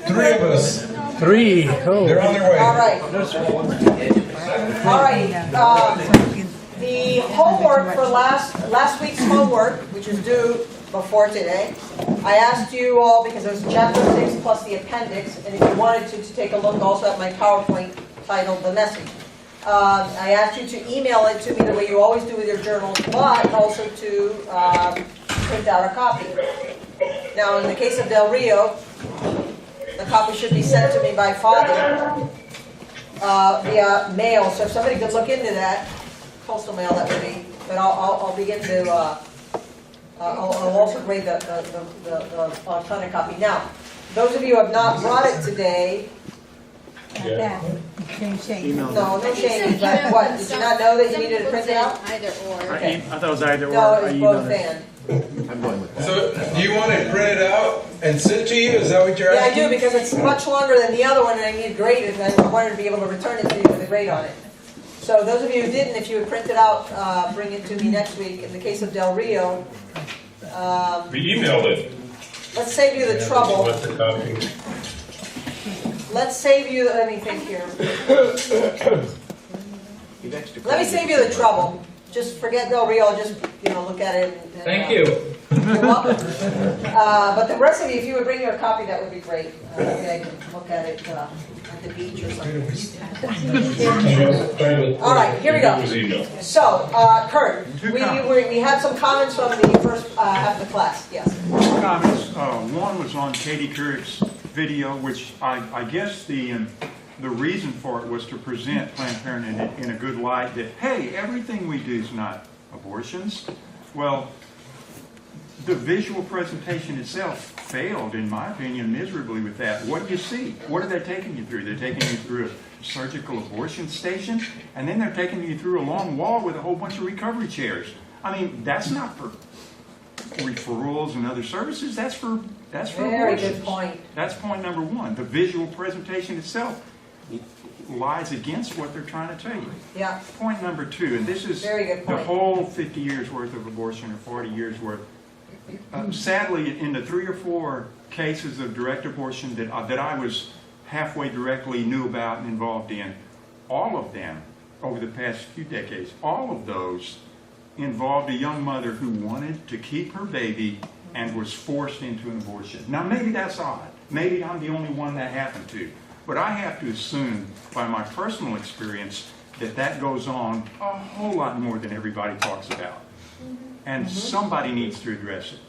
Three of us. Three. Oh. They're on their way. All right. All right. The homework for last week's homework, which is due before today, I asked you all, because it was chapter 6 plus the appendix, and if you wanted to take a look also at my PowerPoint titled The Message. I asked you to email it to me the way you always do with your journals, but also to print out a copy. Now, in the case of Del Rio, the copy should be sent to me by Father via mail. So if somebody could look into that, postal mail, that would be. But I'll begin to. I'll also grade the electronic copy. Now, those of you who have not brought it today. No shame. No shame. But what? Did you not know that you needed to print it out? Either or. Okay. I thought it was either or. No, it was I both emailed it. and. I'm going with that. So, do you want it printed out and sent to you? Is that what you're Yeah, I asking? do, because it's much longer than the other one, and I need graded, and I wanted to be able to return it to you with a grade on it. So those of you who didn't, if you would print it out, bring it to me next week. In the case of Del Rio, We emailed it. let's save you the trouble. With the copy. Let's save you, let me think here. Let me save you the trouble. Just forget Del Rio, just, look at it. And, Thank you. You're welcome. But the rest of you, if you would bring your copy, that would be great. Maybe I can look at it at the beach or something. All right, here we go. So, Kurt, we had some comments from the first half of the class. Yes. Comments. One was on Katie Couric's video, which I guess the reason for it was to present Planned Parenthood in a good light, that, hey, everything we do is not abortions. Well, the visual presentation itself failed, in my opinion, miserably with that. What do you see? What are they taking you through? They're taking you through a surgical abortion station, and then they're taking you through a long wall with a whole bunch of recovery chairs. I mean, that's not for referrals and other services. That's for Very abortions. good point. That's point number one. The visual presentation itself lies against what they're trying to tell you. Yeah. Point number two, and this is Very good the point. whole 50 years worth of abortion or 40 years worth. Sadly, in the 3 or 4 cases of direct abortion that I was halfway directly knew about and involved in, all of them over the past few decades, all of those involved a young mother who wanted to keep her baby and was forced into an abortion. Now, maybe that's odd. Maybe I'm the only one that happened to. But I have to assume, by my personal experience, that goes on a whole lot more than everybody talks about. And somebody needs to address it.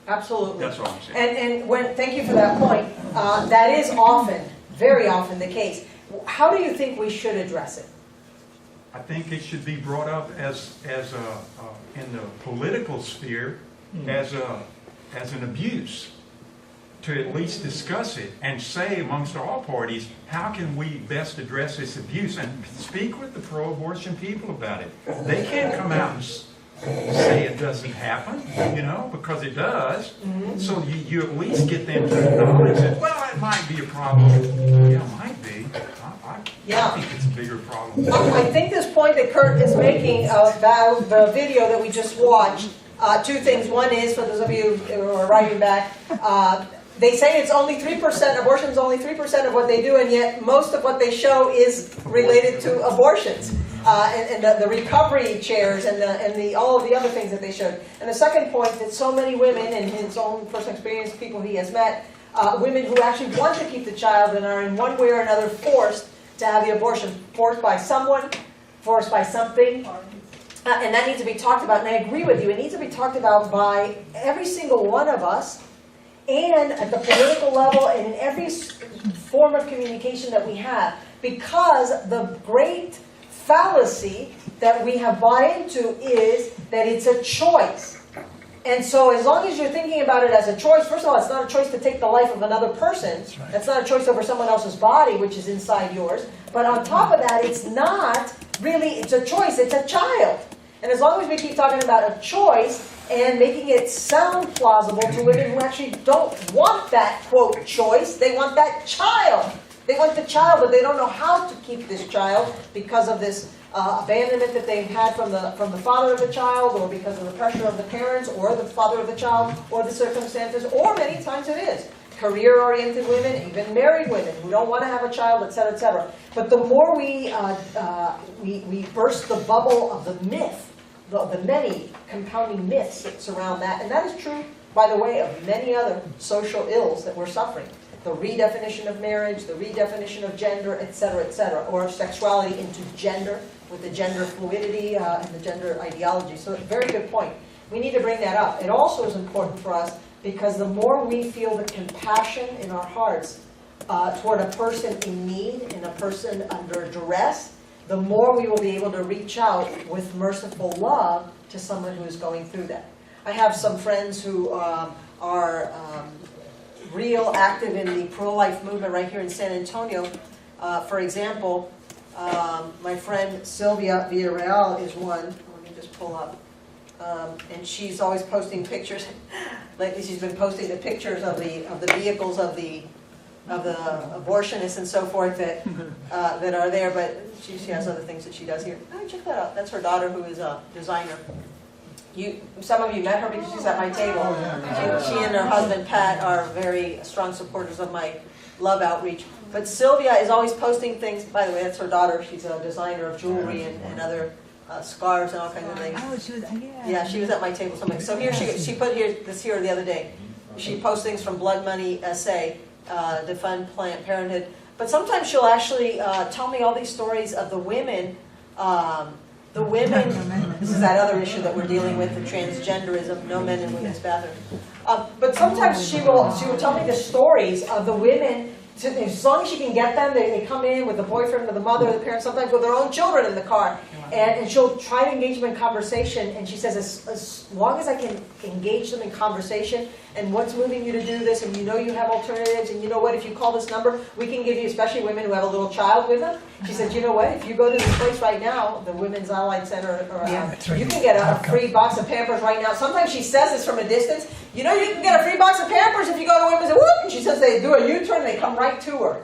Absolutely. That's all I'm saying. And thank you for that point. That is often, very often the case. How do you think we should address it? I think it should be brought up as in the political sphere as an abuse, to at least discuss it and say amongst all parties, how can we best address this abuse, and speak with the pro-abortion people about it. They can't come out and say it doesn't happen, because it does. So you at least get them to acknowledge that, well, it might be a problem. Yeah, it might be. I think it's a bigger problem. I think this point that Kurt is making about the video that we just watched, 2 things. One is, for those of you who are writing back, they say it's only 3%, abortion is only 3% of what they do, and yet most of what they show is related to abortions. And the recovery chairs and all of the other things that they showed. And the second point, that so many women, in his own personal experience, people he has met, women who actually want to keep the child and are in one way or another forced to have the abortion, forced by someone, forced by something. And that needs to be talked about. And I agree with you, it needs to be talked about by every single one of us, and at the political level, and in every form of communication that we have. Because the great fallacy that we have bought into is that it's a choice. And so as long as you're thinking about it as a choice, first of all, it's not a choice to take the life of another person. That's right. That's not a choice over someone else's body, which is inside yours. But on top of that, it's not really, it's a choice, it's a child. And as long as we keep talking about a choice and making it sound plausible to women who actually don't want that, quote, choice, they want that child. They want the child, but they don't know how to keep this child because of this abandonment that they've had from the father of the child, or because of the pressure of the parents, or the father of the child, or the circumstances, or many times it is career-oriented women, even married women who don't want to have a child, etc., etc. But the more we burst the bubble of the myth, the many compounding myths that surround that, and that is true, by the way, of many other social ills that we're suffering. The redefinition of marriage, the redefinition of gender, etc., or sexuality into gender, with the gender fluidity and the gender ideology. So, very good point. We need to bring that up. It also is important for us because the more we feel the compassion in our hearts toward a person in need and a person under duress, the more we will be able to reach out with merciful love to someone who is going through that. I have some friends who are real active in the pro-life movement right here in San Antonio. For example, my friend Sylvia Villarreal is one. Let me just pull up. And she's always posting pictures. Lately, she's been posting the pictures of the vehicles of the abortionists and so forth that are there. But she has other things that she does here. Oh, check that out. That's her daughter, who is a designer. Some of you met her because she's at my table. She and her husband Pat are very strong supporters of my love outreach. But Sylvia is always posting things. By the way, that's her daughter. She's a designer of jewelry and other scarves and all kinds of things. Oh, she was, Yeah, she was at my table. So here she put this here the other day. She posts things from Blood Money SA to fund Planned Parenthood. But sometimes she'll actually tell me all these stories of the women. This is that other issue that we're dealing with, the transgenderism, no men in women's bathrooms. But sometimes she will tell me the stories of the women. As long as she can get them, they come in with the boyfriend or the mother or the parents, sometimes with their own children in the car. And she'll try to engage them in conversation. And she says, as long as I can engage them in conversation, and what's moving you to do this, and you know you have alternatives, and you know what, if you call this number, we can give you, especially women who have a little child with them. She said, you know what, if you go to this place right now, the Women's Allied Center, you can get a free box of Pampers right now. Sometimes she says this from a distance. You know you can get a free box of Pampers if you go to Women's, whoop, and she says they do a U-turn and they come right to her.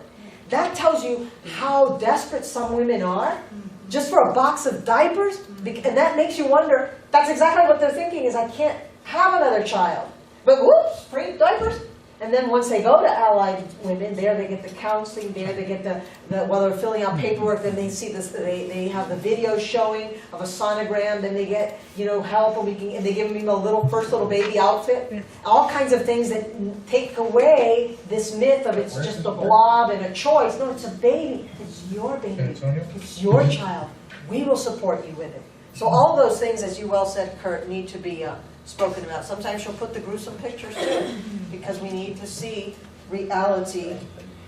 That tells you how desperate some women are, just for a box of diapers, and that makes you wonder, that's exactly what they're thinking, is I can't have another child. But whoops, free diapers. And then once they go to Allied Women, there they get the counseling, there they get while they're filling out paperwork, then they see this, they have the video showing of a sonogram, then they get, help, and they give them a first little baby outfit. All kinds of things that take away this myth of it's just a blob and a choice. No, it's a baby. It's your baby. It's your child. We will support you with it. So all those things, as you well said, Kurt, need to be spoken about. Sometimes she'll put the gruesome pictures too, because we need to see reality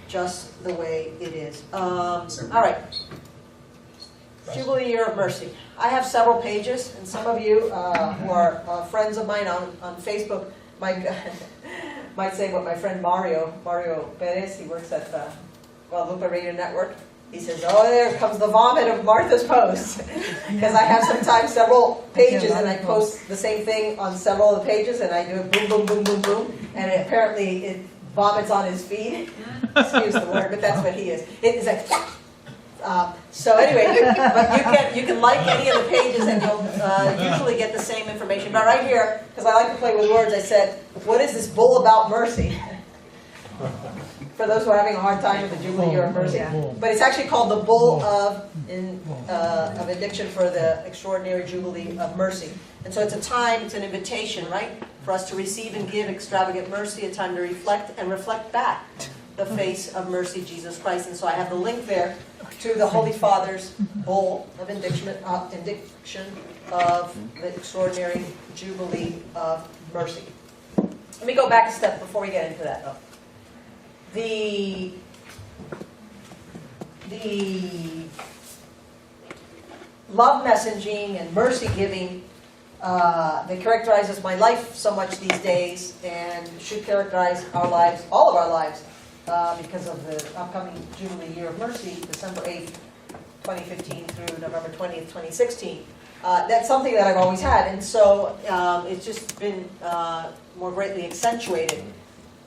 just the way it is. All right. Jubilee Year of Mercy. I have several pages, and some of you who are friends of mine on Facebook might say what my friend Mario Perez, he works at Guadalupe Radio Network. He says, oh, there comes the vomit of Martha's posts. Because I have sometimes several pages, and I post the same thing on several of the pages, and I do it boom, boom, boom, boom, boom, and apparently it vomits on his feed. Excuse the word, but that's what he is. It is like, so anyway, but you can like any of the pages, and you'll usually get the same information. But right here, because I like to play with words, I said, what is this bull about mercy? For those who are having a hard time with the Jubilee Year of Mercy. But it's actually called the Bull of Indiction for the Extraordinary Jubilee of Mercy. And so it's an invitation, right? For us to receive and give extravagant mercy, a time to reflect back the face of mercy, Jesus Christ. And so I have the link there to the Holy Father's Bull of Indiction of the Extraordinary Jubilee of Mercy. Let me go back a step before we get into that, though. The love messaging and mercy giving that characterizes my life so much these days, and should characterize our lives, all of our lives, because of the upcoming Jubilee Year of Mercy, December 8th, 2015 through November 20th, 2016. That's something that I've always had, and so it's just been more greatly accentuated.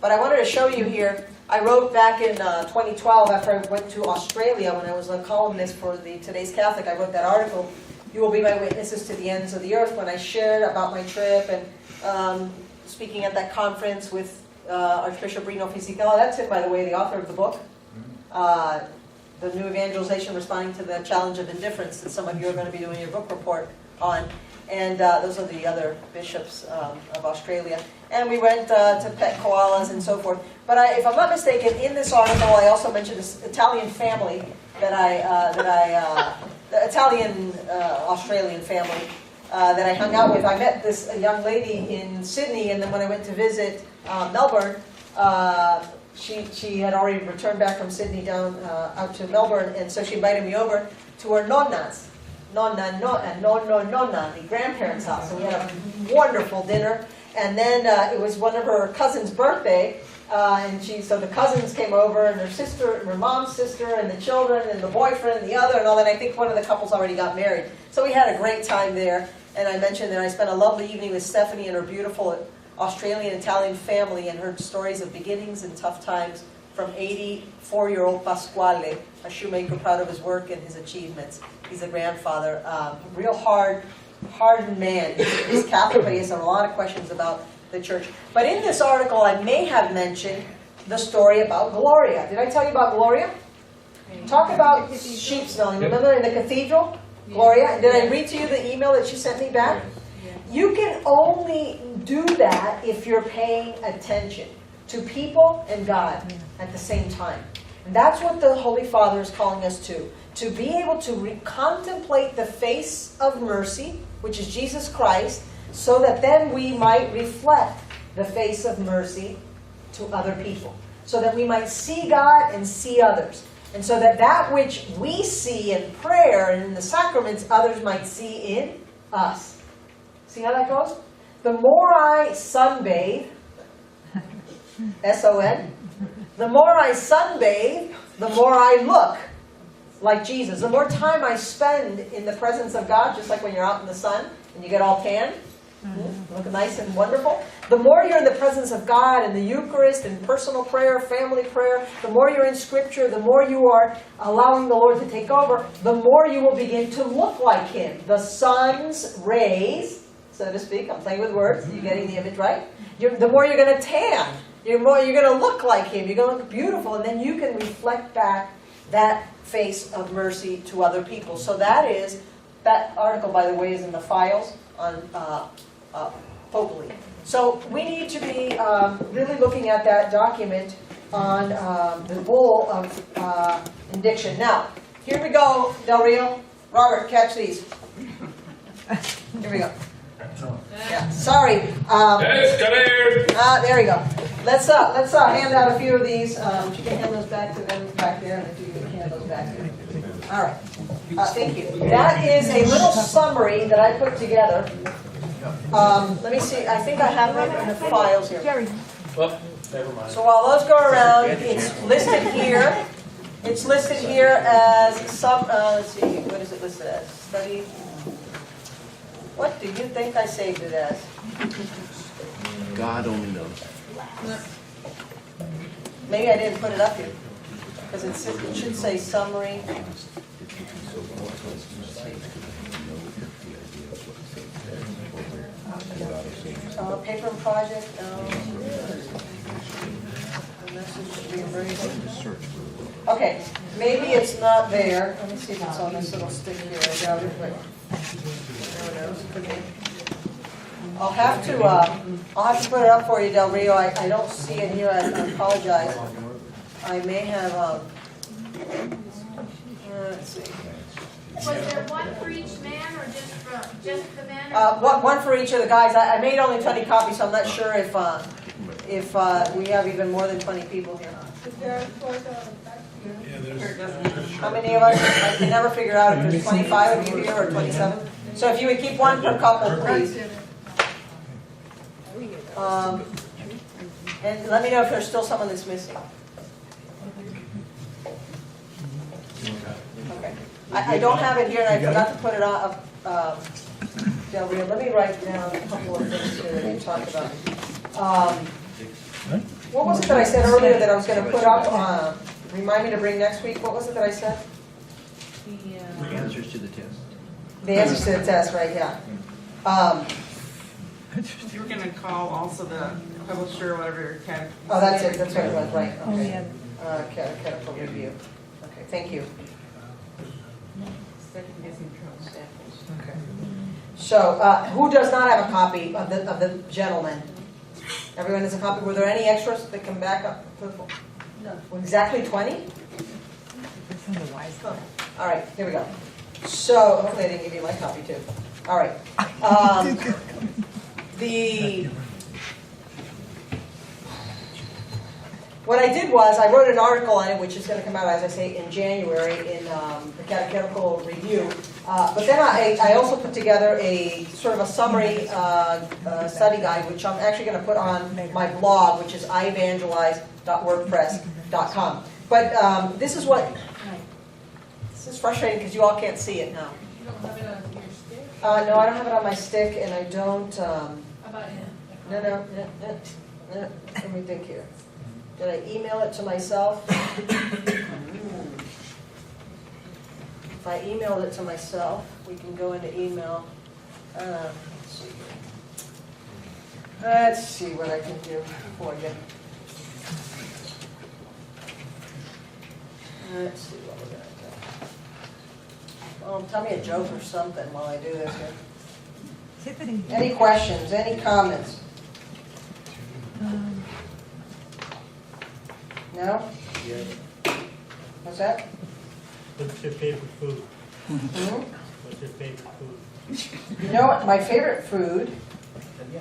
But I wanted to show you here I wrote back in 2012 after I went to Australia when I was a columnist for the Today's Catholic. I wrote that article, "You will be my witnesses to the ends of the earth," when I shared about my trip and speaking at that conference with Archbishop Rino Fisichella. That's him, by the way, the author of the book. The New Evangelization, Responding to the Challenge of Indifference, that some of you are going to be doing your book report on. And those are the other bishops of Australia. And we went to pet koalas and so forth. But if I'm not mistaken, in this article I also mentioned this Italian family the Italian Australian family that I hung out with. I met this young lady in Sydney, and then when I went to visit Melbourne, she had already returned back from Sydney down out to Melbourne, and so she invited me over to her nonna's. Nonna, the grandparents' house. So we had a wonderful dinner, and then it was one of her cousin's birthday, and so the cousins came over, and her sister, her mom's sister, and the children, and the boyfriend, and the other, and all that. I think one of the couples already got married. So we had a great time there, and I mentioned that I spent a lovely evening with Stephanie and her beautiful Australian-Italian family, and heard stories of beginnings and tough times from 84-year-old Pasquale, a shoemaker proud of his work and his achievements. He's a grandfather, real hardened man. He's Catholic, but he has a lot of questions about the church. But in this article, I may have mentioned the story about Gloria. Did I tell you about Gloria? Talk about sheep smelling. Remember in the cathedral? Gloria? Did I read to you the email that she sent me back? You can only do that if you're paying attention to people and God at the same time. And that's what the Holy Father is calling us to be able to contemplate the face of mercy, which is Jesus Christ, so that then we might reflect the face of mercy to other people, so that we might see God and see others, and so that that which we see in prayer and in the sacraments, others might see in us. See how that goes? The more I sunbathe, S-O-N, the more I sunbathe, the more I look like Jesus. The more time I spend in the presence of God, just like when you're out in the sun and you get all tan, look nice and wonderful. The more you're in the presence of God in the Eucharist, in personal prayer, family prayer, the more you're in Scripture, the more you are allowing the Lord to take over, the more you will begin to look like Him. The sun's rays, so to speak, I'm playing with words, are you getting the image right? The more you're going to tan, you're going to look like Him, you're going to look beautiful, and then you can reflect back that face of mercy to other people. So that article, by the way, is in the files on Populi. So we need to be really looking at that document on the bull of indiction. Now, here we go, Del Rio. Robert, catch these. Here we go. Yeah, sorry. Yes, come here. There we go. Let's hand out a few of these. You can hand those back to them back there, and if you can hand those back there. All right. Thank you. That is a little summary that I put together. Let me see. I think I have them in the files here. Well, never mind. So while those go around, it's listed here. It's listed here as some. Let's see. What is it listed as? Study. What do you think I saved it as? God only knows. Maybe I didn't put it up here because it should say summary. Paper and project. Okay, maybe it's not there. Let me see if it's on this little stick here. I doubt it, but no one knows. Could be. I'll have to put it up for you, Del Rio. I don't see it here. I apologize. I may have. Let's see. Was there one for each man, or just the men? One for each of the guys. I made only 20 copies, so I'm not sure if we have even more than 20 people here. How many of us? I can never figure out if there's 25 of you here or 27. So if you would keep one per couple, please. And let me know if there's still someone that's missing. Okay. I don't have it here, and I forgot to put it up. Del Rio. Let me write down a couple of things here that we talked about. What was it that I said earlier that I was going to put up? Remind me to bring next week. What was it that I said? The answers to the test. The answers to the test, right? Yeah. You were going to call also the publisher or whatever. Oh, that's it. That's what it was. Right. Oh, Okay. yeah. Chemical review. Okay. Thank you. Okay. So, who does not have a copy of the gentleman? Everyone has a copy. Were there any extras that come back up? No. Exactly 20? Oh. All right, here we go. So, hopefully I didn't give you my copy too. All right. What I did was I wrote an article on it, which is going to come out, as I say, in January in the Catechetical Review. But then I also put together a sort of a summary study guide, which I'm actually going to put on my blog, which is ievangelize.wordpress.com. But this is what... This is frustrating because you all can't see it now. You don't have it on your stick? No, I don't have it on my stick, and I don't... How about it? No. Let me think here. Did I email it to myself? If I emailed it to myself, we can go into email. Let's see what I can do for you. Let's see what we're going to do. Well, tell me a joke or something while I do this here. Tiffany. Any questions? Any comments? No? What's that? What's your favorite food? Hmm? What's your favorite food? You know what? My favorite food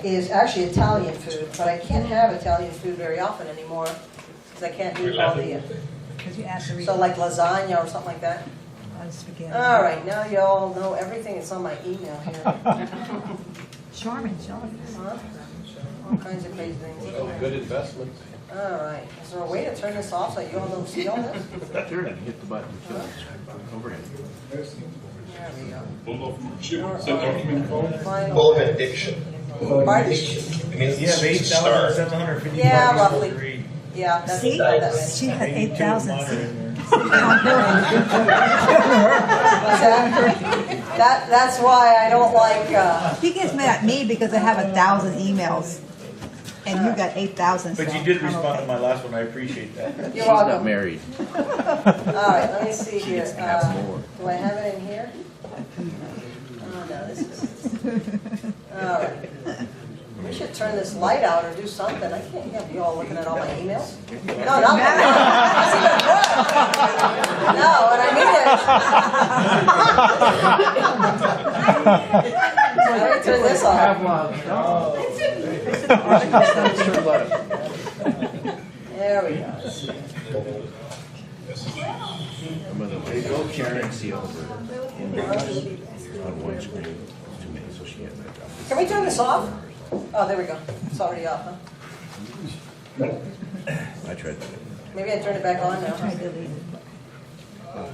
is actually Italian food, but I can't have Italian food very often anymore because I can't eat all the... Because you asked to read So like lasagna or something like that. spaghetti. All right, now you all know everything that's on my email here. Charmin. Huh? All kinds of crazy things. Good investment. All right. Is there a way to turn this off so you all don't see all this? Sure, hit the button. Overhead. There we go. Full of addiction. Pardon? It means You have it's to start. 8,755 Yeah, people roughly. agreed. Yeah, that's See? about that. She had 8,000. That's why I don't like... He gets mad at me because I have 1,000 emails. And you got 8,000. But you did respond to my last one, I appreciate that. You're She's not welcome. married. All right, let me see She here. gets to have more. Do I have it in here? Oh, no, this is... All right. We should turn this light out or do something. I can't have you all looking at all my emails. No, not my No, what I mean is... Let me turn this off. There we go. There you go, Karen. See over on one screen. Too many, so she had that job. Can we turn this off? Oh, there we go. It's already off, huh? I tried that. Maybe I turn it back on now. I deleted. All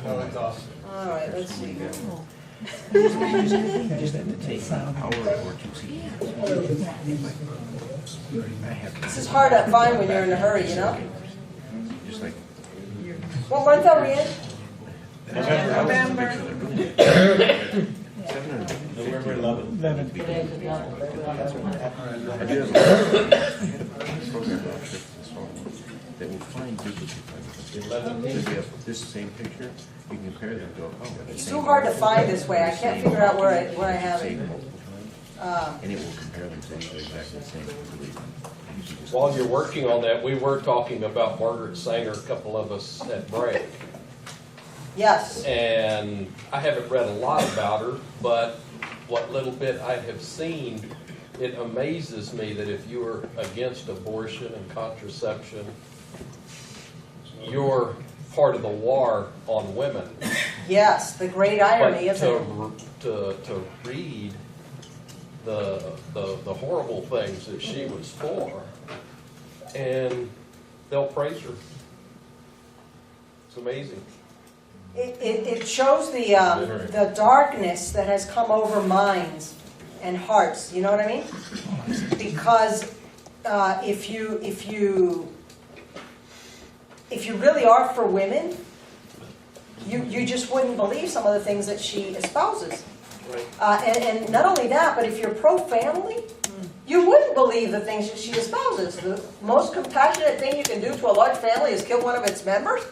right, let's see here. You just had to take an hour or two seconds. I have This is hard to find when you're in a hurry, you know? just like What month are we in? November. 750. November 11th. I do have a program that will find duplicate things. So if you have this same picture, you can compare them to go, oh, It's too hard to find this way. I can't figure out where I have it. and it will compare them to the exactly the same. While you're working on that, we were talking about Margaret Sanger, a couple of us at break. Yes. And I haven't read a lot about her, but what little bit I have seen, it amazes me that if you are against abortion and contraception, you're part of the war on women. Yes, the great irony, But isn't it? to read the horrible things that she was for, and they'll praise her. It's amazing. It shows the darkness that has come over minds and hearts. You know what I mean? Because if you you really are for women, you just wouldn't believe some of the things that she espouses. And not only that, but if you're pro-family, you wouldn't believe the things that she espouses. The most compassionate thing you can do to a large family is kill one of its members?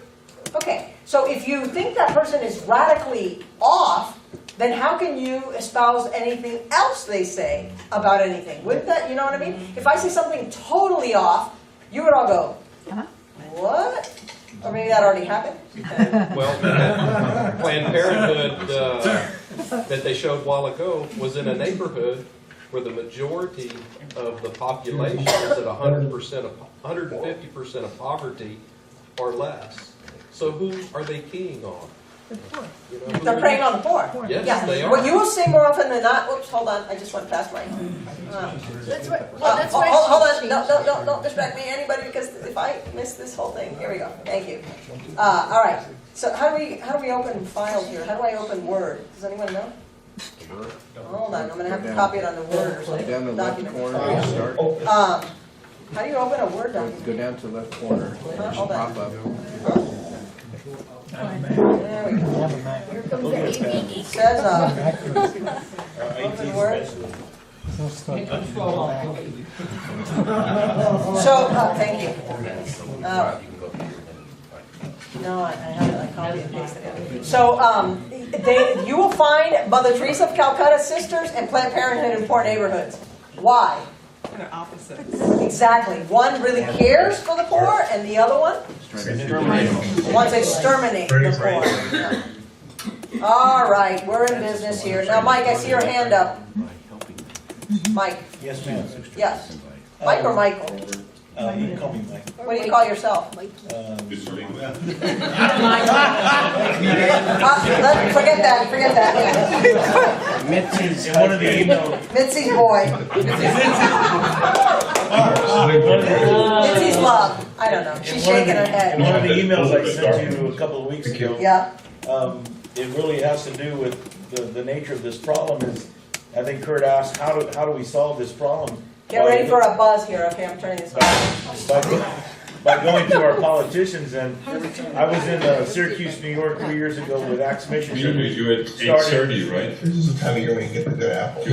Okay, so if you think that person is radically off, then how can you espouse anything else they say about anything? Wouldn't that, you know what I mean? If I say something totally off, you would all go, what? Or maybe that already happened? Well, Planned Parenthood that they showed a while ago was in a neighborhood where the majority of the population is at 100% of 150% of poverty or less. So who are they keying on? You know, They're preying on the poor. Yes, they are. What you will see more often than not. Oops, hold on. I just went past my. That's what, well, that's why Hold on. No, don't distract me, anybody, because if I miss this whole thing, here we go. Thank you. All right. So how do we open files here? How do I open Word? Does anyone know? Hold on. I'm going to have to copy it on the Word or something. Down the left corner, you start. How do you open a Word document? Go down to the left corner. Hold on. Pop up. There we go. here comes the ABE. It says, open Word. So, thank you. No, I haven't. I copied and pasted it. So, you will find Mother Teresa of Calcutta sisters and Planned Parenthood in poor neighborhoods. Why? They're opposites. Exactly. One really cares for the poor, and the other one wants to exterminate the poor. Yeah. All right, we're in business here. Now, Mike, I see your hand up. Mike. Yes, ma'am. Yes. Mike or Michael? You can call me Mike. What do you call yourself? Forget that. Mitzi's one of the emails. Mitzi's boy. Mitzi's love. I don't know. She's shaking her head. In one of the emails I sent you a couple of weeks ago, Yeah. it really has to do with the nature of this problem. Is I think Kurt asked, how do we solve this problem? Get ready for a buzz here. Okay, I'm turning this off. By going to our politicians, and I was in Syracuse, New York 3 years ago with Axe Mission. You're at 8:30, right? This is the time of year when you get the good apple.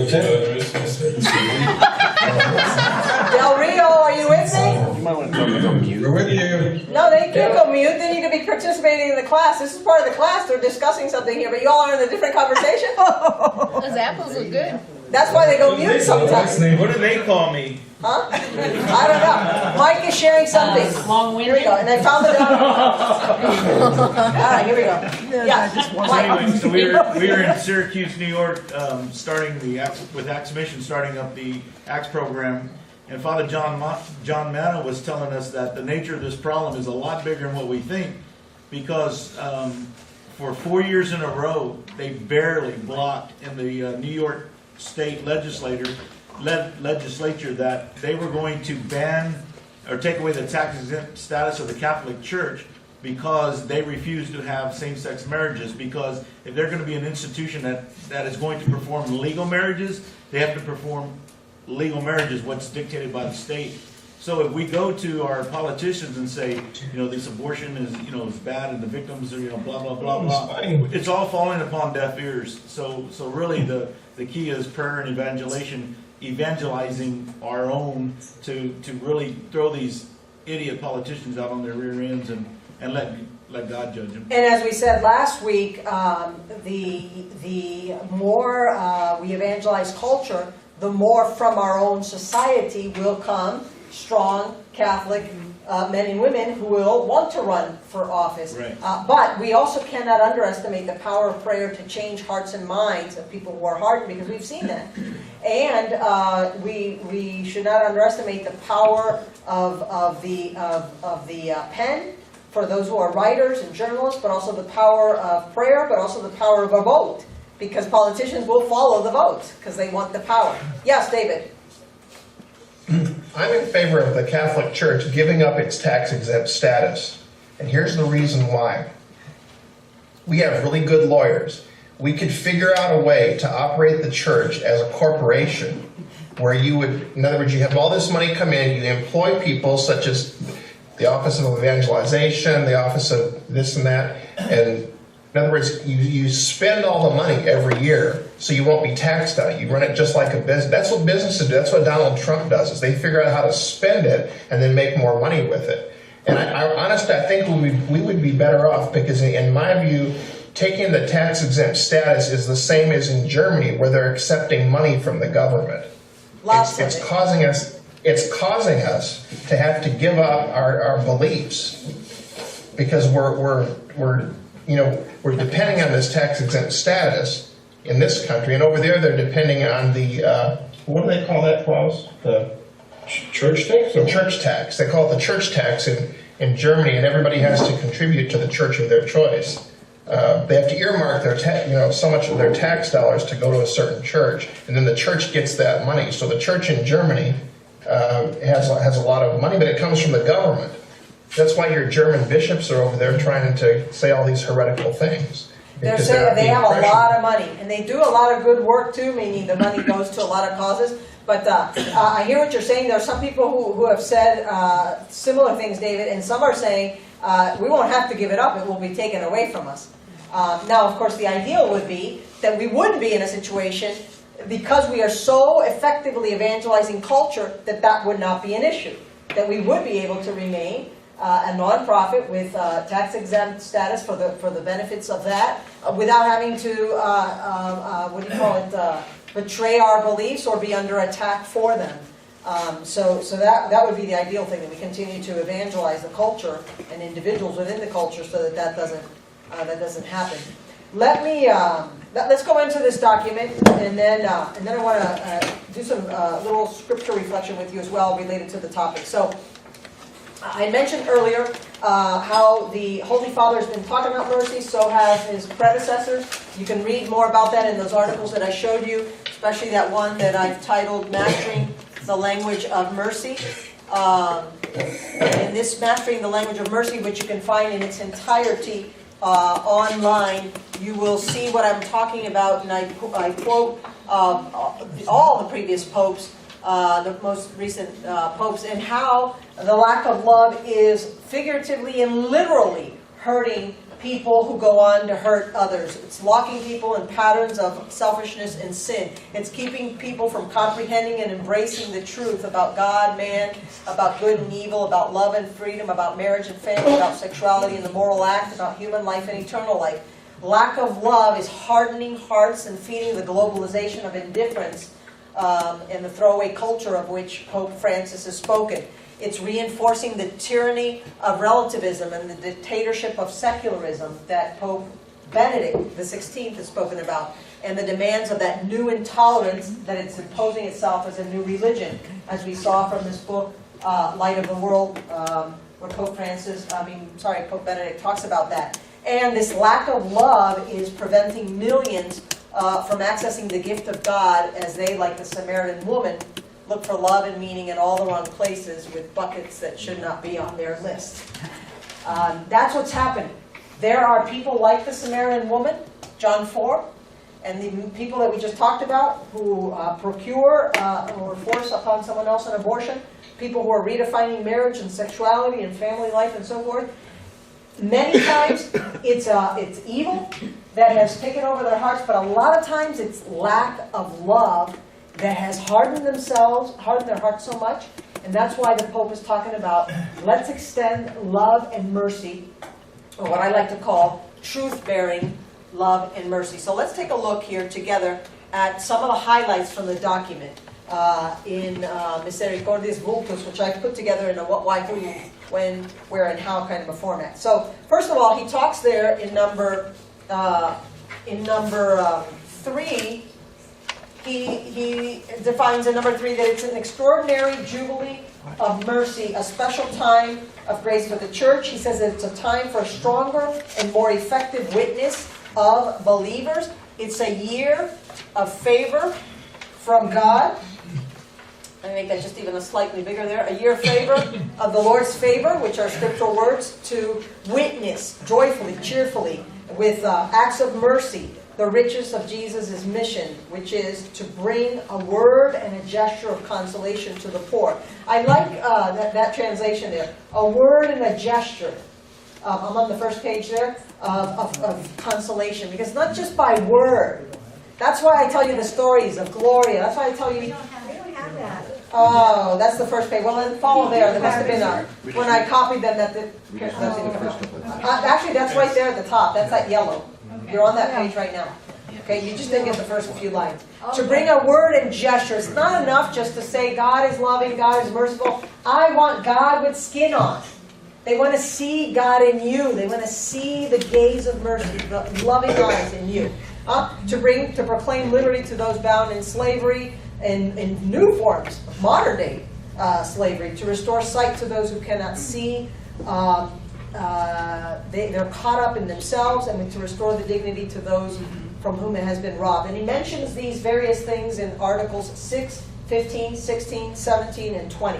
Del Rio, are you with me? You might want to go mute. We're with you. No, they can't go mute. They need to be participating in the class. This is part of the class. They're discussing something here, but y'all are in a different conversation. Those apples look good. That's why they go mute sometimes. What do they call me? Huh? I don't know. Mike is sharing something. Here we go. And I found it out. All right, here we go. Yeah, Mike. So we were in Syracuse, New York, starting with Axe Mission, starting up the Axe program. And Father John Manna was telling us that the nature of this problem is a lot bigger than what we think, because for 4 years in a row, they barely blocked in the New York State legislature that they were going to ban or take away the tax exempt status of the Catholic Church because they refuse to have same-sex marriages. Because if they're going to be an institution that is going to perform legal marriages, they have to perform legal marriages, what's dictated by the state. So if we go to our politicians and say, this abortion is, is bad and the victims are, blah, blah, blah, blah, it's all falling upon deaf ears. So really the key is prayer and evangelizing our own to really throw these idiot politicians out on their rear ends and let God judge them. And as we said last week, the more we evangelize culture, the more from our own society will come strong Catholic men and women who will want to run for office. Right. But we also cannot underestimate the power of prayer to change hearts and minds of people who are hardened, because we've seen that. And we should not underestimate the power of the pen for those who are writers and journalists, but also the power of prayer, but also the power of a vote, because politicians will follow the vote because they want the power. Yes, David. I'm in favor of the Catholic Church giving up its tax-exempt status. And here's the reason why. We have really good lawyers. We could figure out a way to operate the church as a corporation where you would, in other words, you have all this money come in, you employ people such as the office of evangelization, the office of this and that. And in other words, you spend all the money every year, so you won't be taxed on it. You run it just like a business. That's what businesses do. That's what Donald Trump does, is they figure out how to spend it and then make more money with it. And I honestly, I think we would be better off, because in my view, taking the tax-exempt status is the same as in Germany, where they're accepting money from the government. It's causing us to have to give up our beliefs, because we're depending on this tax-exempt status in this country, and over there they're depending on the what do they call that, Klaus? The Church tax? the church tax. They call it the church tax in Germany, and everybody has to contribute to the church of their choice. They have to earmark their so much of their tax dollars to go to a certain church, and then the church gets that money. So the church in Germany has a lot of money, but it comes from the government. That's why your German bishops are over there trying to say all these heretical things. They have a lot of money, and they do a lot of good work too, meaning the money goes to a lot of causes. But I hear what you're saying. There are some people who have said similar things, David, and some are saying we won't have to give it up. It will be taken away from us. Now, of course, the ideal would be that we wouldn't be in a situation, because we are so effectively evangelizing culture, that would not be an issue, that we would be able to remain a nonprofit with tax-exempt status for the benefits of that, without having to betray our beliefs or be under attack for them. So that would be the ideal thing, that we continue to evangelize the culture and individuals within the culture, so that doesn't happen. Let's go into this document, and then I want to do some little scripture reflection with you as well related to the topic. So I mentioned earlier how the Holy Father has been talking about mercy, so have his predecessors. You can read more about that in those articles that I showed you, especially that one that I've titled Mastering the Language of Mercy. And this Mastering the Language of Mercy, which you can find in its entirety online, you will see what I'm talking about, and I quote all the previous popes, the most recent popes, and how the lack of love is figuratively and literally hurting people who go on to hurt others. It's locking people in patterns of selfishness and sin. It's keeping people from comprehending and embracing the truth about God, man, about good and evil, about love and freedom, about marriage and family, about sexuality and the moral act, about human life and eternal life. Lack of love is hardening hearts and feeding the globalization of indifference and the throwaway culture of which Pope Francis has spoken. It's reinforcing the tyranny of relativism and the dictatorship of secularism that Pope Benedict XVI has spoken about, and the demands of that new intolerance that it's imposing itself as a new religion, as we saw from this book, Light of the World, where Pope Benedict talks about that. And this lack of love is preventing millions from accessing the gift of God, as they, like the Samaritan woman, look for love and meaning in all the wrong places with buckets that should not be on their list. That's what's happening. There are people like the Samaritan woman, John 4, and the people that we just talked about who procure or force upon someone else an abortion, people who are redefining marriage and sexuality and family life and so forth. Many times it's evil that has taken over their hearts, but a lot of times it's lack of love that has hardened their hearts so much, and that's why the Pope is talking about, let's extend love and mercy, or what I like to call truth-bearing love and mercy. So let's take a look here together at some of the highlights from the document in Misericordias Vultus, which I've put together in a what, why, who, when, where, and how kind of a format. So first of all, he talks there in number 3. He defines in number 3 that it's an extraordinary jubilee of mercy, a special time of grace for the church. He says that it's a time for a stronger and more effective witness of believers. It's a year of favor from God. Let me make that just even a slightly bigger there. A year of favor, of the Lord's favor, which are scriptural words, to witness joyfully, cheerfully, with acts of mercy, the riches of Jesus' mission, which is to bring a word and a gesture of consolation to the poor. I like that translation there, a word and a gesture. I'm on the first page there, of consolation, because not just by word. That's why I tell you the stories of Gloria. That's why I tell you. We don't have that. Oh, that's the first page. Well, then follow there. There must have been when I copied them that actually, that's right there at the top. That's that yellow. You're on that page right now. Okay, you just didn't get the first few lines. To bring a word and gesture. It's not enough just to say God is loving, God is merciful. I want God with skin on. They want to see God in you. They want to see the gaze of mercy, the loving eyes in you. To proclaim liberty to those bound in slavery and in new forms of modern day slavery. To restore sight to those who cannot see. They're caught up in themselves, and to restore the dignity to those from whom it has been robbed. And he mentions these various things in Articles 6, 15, 16, 17, and 20.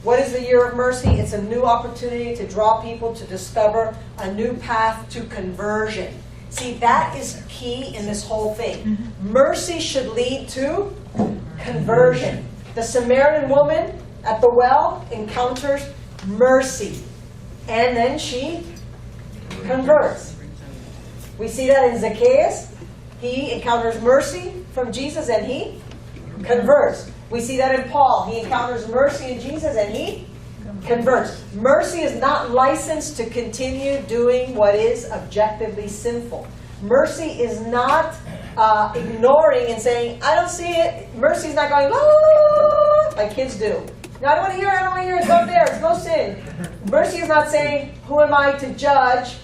What is the year of mercy? It's a new opportunity to draw people to discover a new path to conversion. See, that is key in this whole thing. Mercy should lead to conversion. The Samaritan woman at the well encounters mercy. And then she converts. We see that in Zacchaeus. He encounters mercy from Jesus and he converts. We see that in Paul. He encounters mercy in Jesus and he converts. Mercy is not licensed to continue doing what is objectively sinful. Mercy is not ignoring and saying, I don't see it. Mercy is not going, la, la, la, la, like kids do. No, I don't want to hear it, I don't want to hear it, it's not there, it's no sin. Mercy is not saying, who am I to judge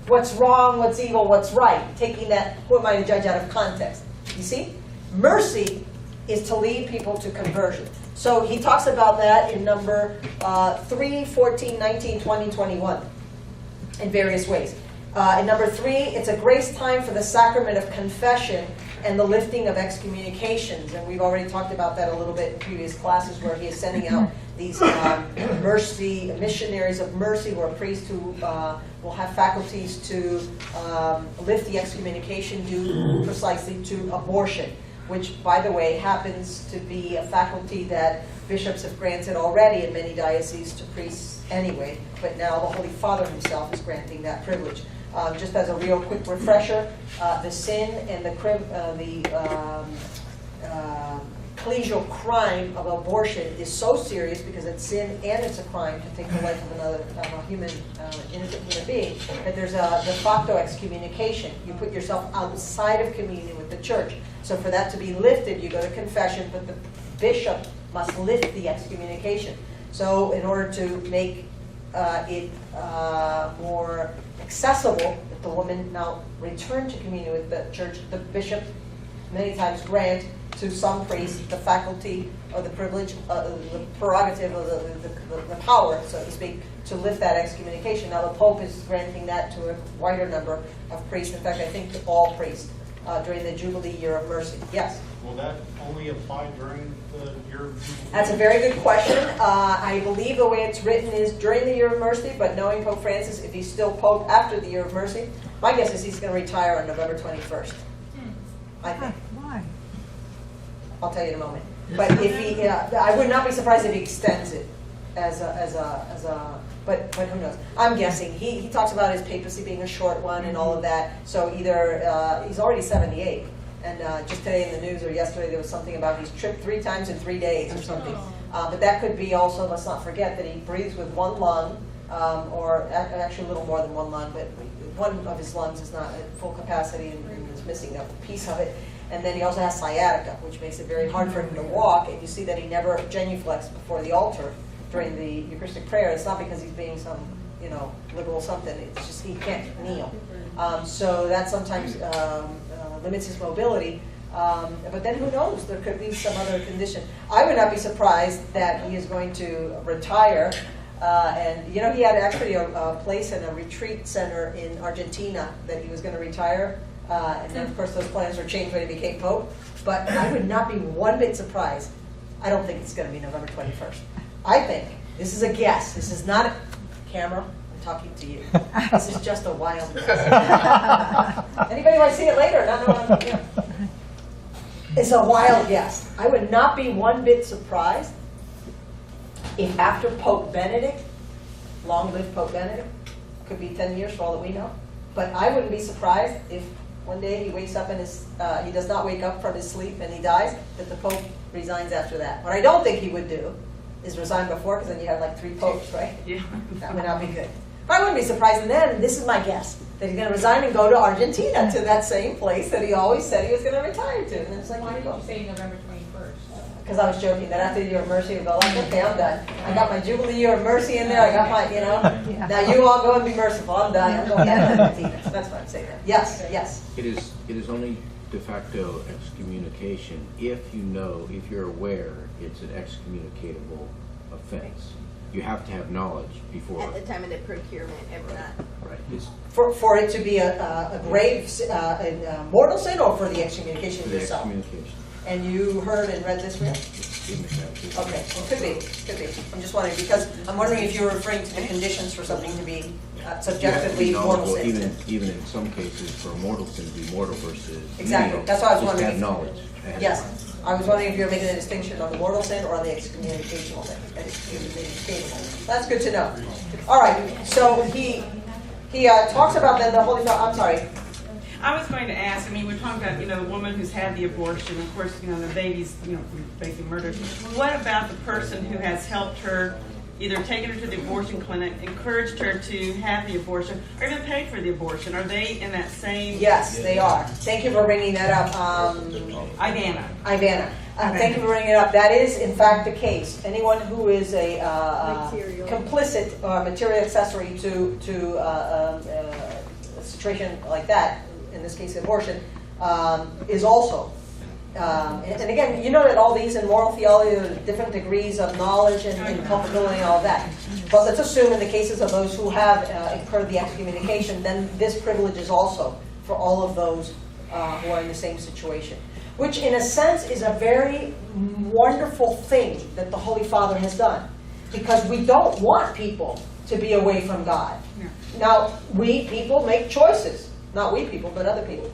what's wrong, what's evil, what's right? Taking that, who am I to judge out of context? You see? Mercy is to lead people to conversion. So he talks about that in number 3, 14, 19, 20, 21 in various ways. In number 3, it's a grace time for the sacrament of confession and the lifting of excommunications. And we've already talked about that a little bit in previous classes, where he is sending out these mercy missionaries of mercy, who are priests who will have faculties to lift the excommunication due precisely to abortion, which, by the way, happens to be a faculty that bishops have granted already in many dioceses to priests anyway, but now the Holy Father himself is granting that privilege. Just as a real quick refresher, the sin and the collegial crime of abortion is so serious, because it's sin and it's a crime to take the life of a human, innocent human being, that there's a de facto excommunication. You put yourself outside of communion with the church. So for that to be lifted, you go to confession, but the bishop must lift the excommunication. So in order to make it more accessible, that the woman now return to communion with the church, the bishop many times grant to some priests the faculty or the privilege, the prerogative, or the power, so to speak, to lift that excommunication. Now the Pope is granting that to a wider number of priests. In fact, I think to all priests during the Jubilee Year of Mercy. Yes? Will that only apply during the Year of Mercy? That's a very good question. I believe the way it's written is during the Year of Mercy, but knowing Pope Francis, if he's still Pope after the Year of Mercy, my guess is he's going to retire on November 21st. I think. Why? I'll tell you in a moment. But if he, I would not be surprised if he extends it but who knows? I'm guessing. He talks about his papacy being a short one and all of that. So either he's already 78, and just today in the news or yesterday there was something about he's tripped 3 times in 3 days or something. But that could be also, let's not forget that he breathes with one lung, or actually a little more than one lung, but one of his lungs is not at full capacity and is missing a piece of it. And then he also has sciatica, which makes it very hard for him to walk. And you see that he never genuflects before the altar during the Eucharistic prayer. It's not because he's being some, liberal something. It's just he can't kneel. So that sometimes limits his mobility. But then who knows? There could be some other condition. I would not be surprised that he is going to retire. And he had actually a place in a retreat center in Argentina that he was going to retire. And then, of course, those plans were changed when he became Pope. But I would not be one bit surprised. I don't think it's going to be November 21st. I think, this is a guess, this is not a camera, I'm talking to you. This is just a wild guess. Anybody want to see it later? Not know what I'm, It's a wild guess. I would not be one bit surprised if after Pope Benedict, long live Pope Benedict, could be 10 years for all that we know, but I wouldn't be surprised if one day he wakes up and he does not wake up from his sleep and he dies, that the Pope resigns after that. What I don't think he would do is resign before, because then you have like 3 popes, right? Yeah. That would not be good. But I wouldn't be surprised, and then, this is my guess, that he's going to resign and go to Argentina, to that same place that he always said he was going to retire to. And it's like, Why did you say November 21st? because I was joking that after the year of mercy, we'd go like, okay, I'm done. I got my Jubilee year of mercy in there. I got my, now you all go and be merciful. I'm done. I'm going back to Argentina. That's what I'm saying. Yes, yes. It is only de facto excommunication if you're aware it's an excommunicatable offense. You have to have knowledge before. At the time of the procurement, if not. Right. For it to be a grave, a mortal sin, or for the excommunication The yourself? excommunication. And you heard and read this, Real? Okay, well, could be. I'm just wondering, because I'm wondering if you're referring to the conditions for something to be subjectively mortal sin. Even in some cases, for a mortal sin to be mortal versus Exactly. venial, That's what I was just wondering. have knowledge. Yes, I was wondering if you were making a distinction on the mortal sin or on the excommunicational sin. That's good to know. All right, so he talks about then the Holy Father. I'm sorry. I was going to ask, we're talking about, the woman who's had the abortion, of course, the baby's, basically murdered. What about the person who has helped her, either taken her to the abortion clinic, encouraged her to have the abortion, or even paid for the abortion? Are they in that same? Yes, they are. Thank you for bringing that up. Ivana. Thank you for bringing it up. That is, in fact, the case. Anyone who is a complicit or material accessory to a situation like that, in this case abortion, is also. And again, you know that all these in moral theology are different degrees of knowledge and culpability and all that. But let's assume in the cases of those who have incurred the excommunication, then this privilege is also for all of those who are in the same situation. Which in a sense is a very wonderful thing that the Holy Father has done. Because we don't want people to be away from God. Yeah. Now, we people make choices. Not we people, but other people.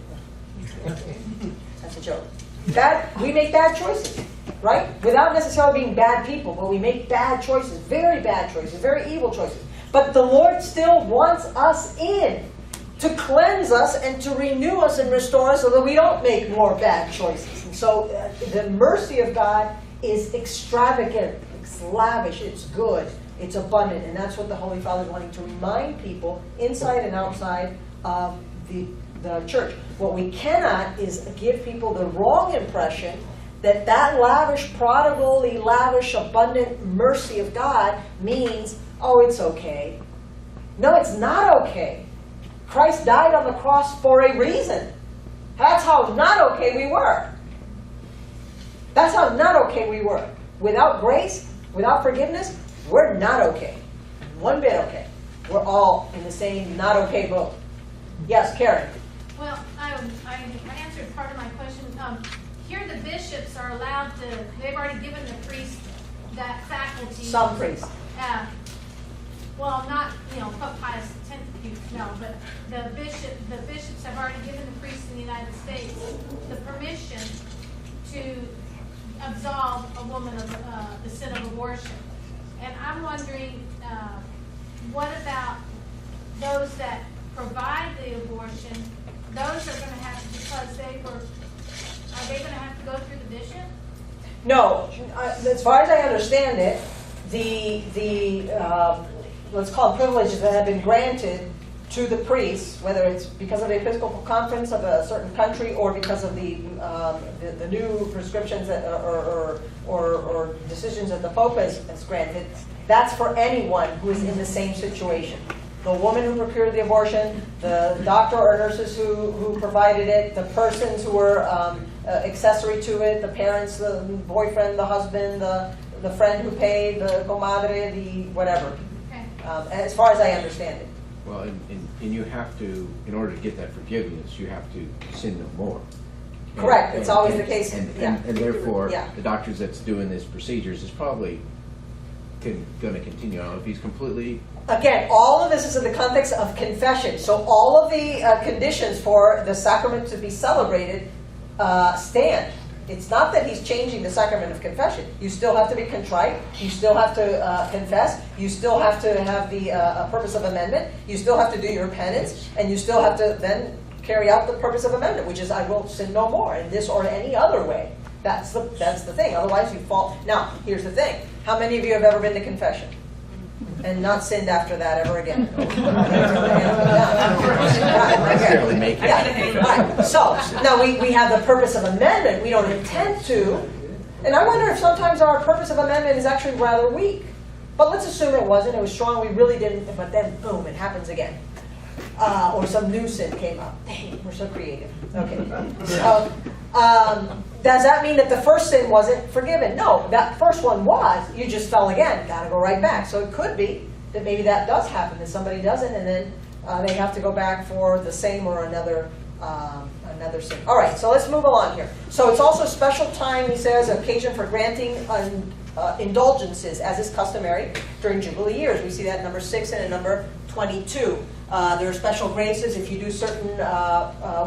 That's a joke. We make bad choices, right? Without necessarily being bad people, but we make bad choices, very evil choices. But the Lord still wants us in to cleanse us and to renew us and restore us so that we don't make more bad choices. And so the mercy of God is extravagant, it's lavish, it's good, it's abundant. And that's what the Holy Father is wanting to remind people inside and outside of the church. What we cannot is give people the wrong impression that lavish, prodigally lavish, abundant mercy of God means, oh, it's okay. No, it's not okay. Christ died on the cross for a reason. That's how not okay we were. That's how not okay we were. Without grace, without forgiveness, we're not okay. One bit okay. We're all in the same not okay boat. Yes, Karen. Well, I answered part of my question. Here the bishops are allowed to, they've already given the priest that faculty. Some priests. Well, not, Pope Pius X, no, but the bishops have already given the priests in the United States the permission to absolve a woman of the sin of abortion. And I'm wondering, what about those that provide the abortion? Those are going to have to, because are they going to have to go through the bishop? No, as far as I understand it, the let's call it privileges that have been granted to the priests, whether it's because of the Episcopal Conference of a certain country or because of the new prescriptions that, or decisions that the Pope has granted, that's for anyone who is in the same situation. The woman who procured the abortion, the doctor or nurses who provided it, the persons who were accessory to it, the parents, the boyfriend, the husband, the friend who paid, the comadre, the whatever. Okay. As far as I understand it. Well, and you have to, in order to get that forgiveness, you have to sin no more. Correct. It's always the case. And therefore, Yeah. the doctor that's doing these procedures is probably going to continue on. If he's completely Again, all of this is in the context of confession. So all of the conditions for the sacrament to be celebrated stand. It's not that he's changing the sacrament of confession. You still have to be contrite. You still have to confess. You still have to have the purpose of amendment. You still have to do your penance. And you still have to then carry out the purpose of amendment, which is I will sin no more in this or any other way. That's the thing. Otherwise you fall. Now, here's the thing. How many of you have ever been to confession? And not sinned after that ever again? Right. So, now we have the purpose of amendment. We don't intend to. And I wonder if sometimes our purpose of amendment is actually rather weak. But let's assume it wasn't. It was strong. We really didn't. But then, boom, it happens again. Or some new sin came up. Dang, we're so creative. Okay. So, does that mean that the first sin wasn't forgiven? No, that first one was. You just fell again. Got to go right back. So it could be that maybe that does happen, that somebody doesn't, and then they have to go back for the same or another sin. All right, so let's move along here. So it's also special time, he says, occasion for granting indulgences, as is customary during Jubilee years. We see that in number 6 and in number 22. There are special graces if you do certain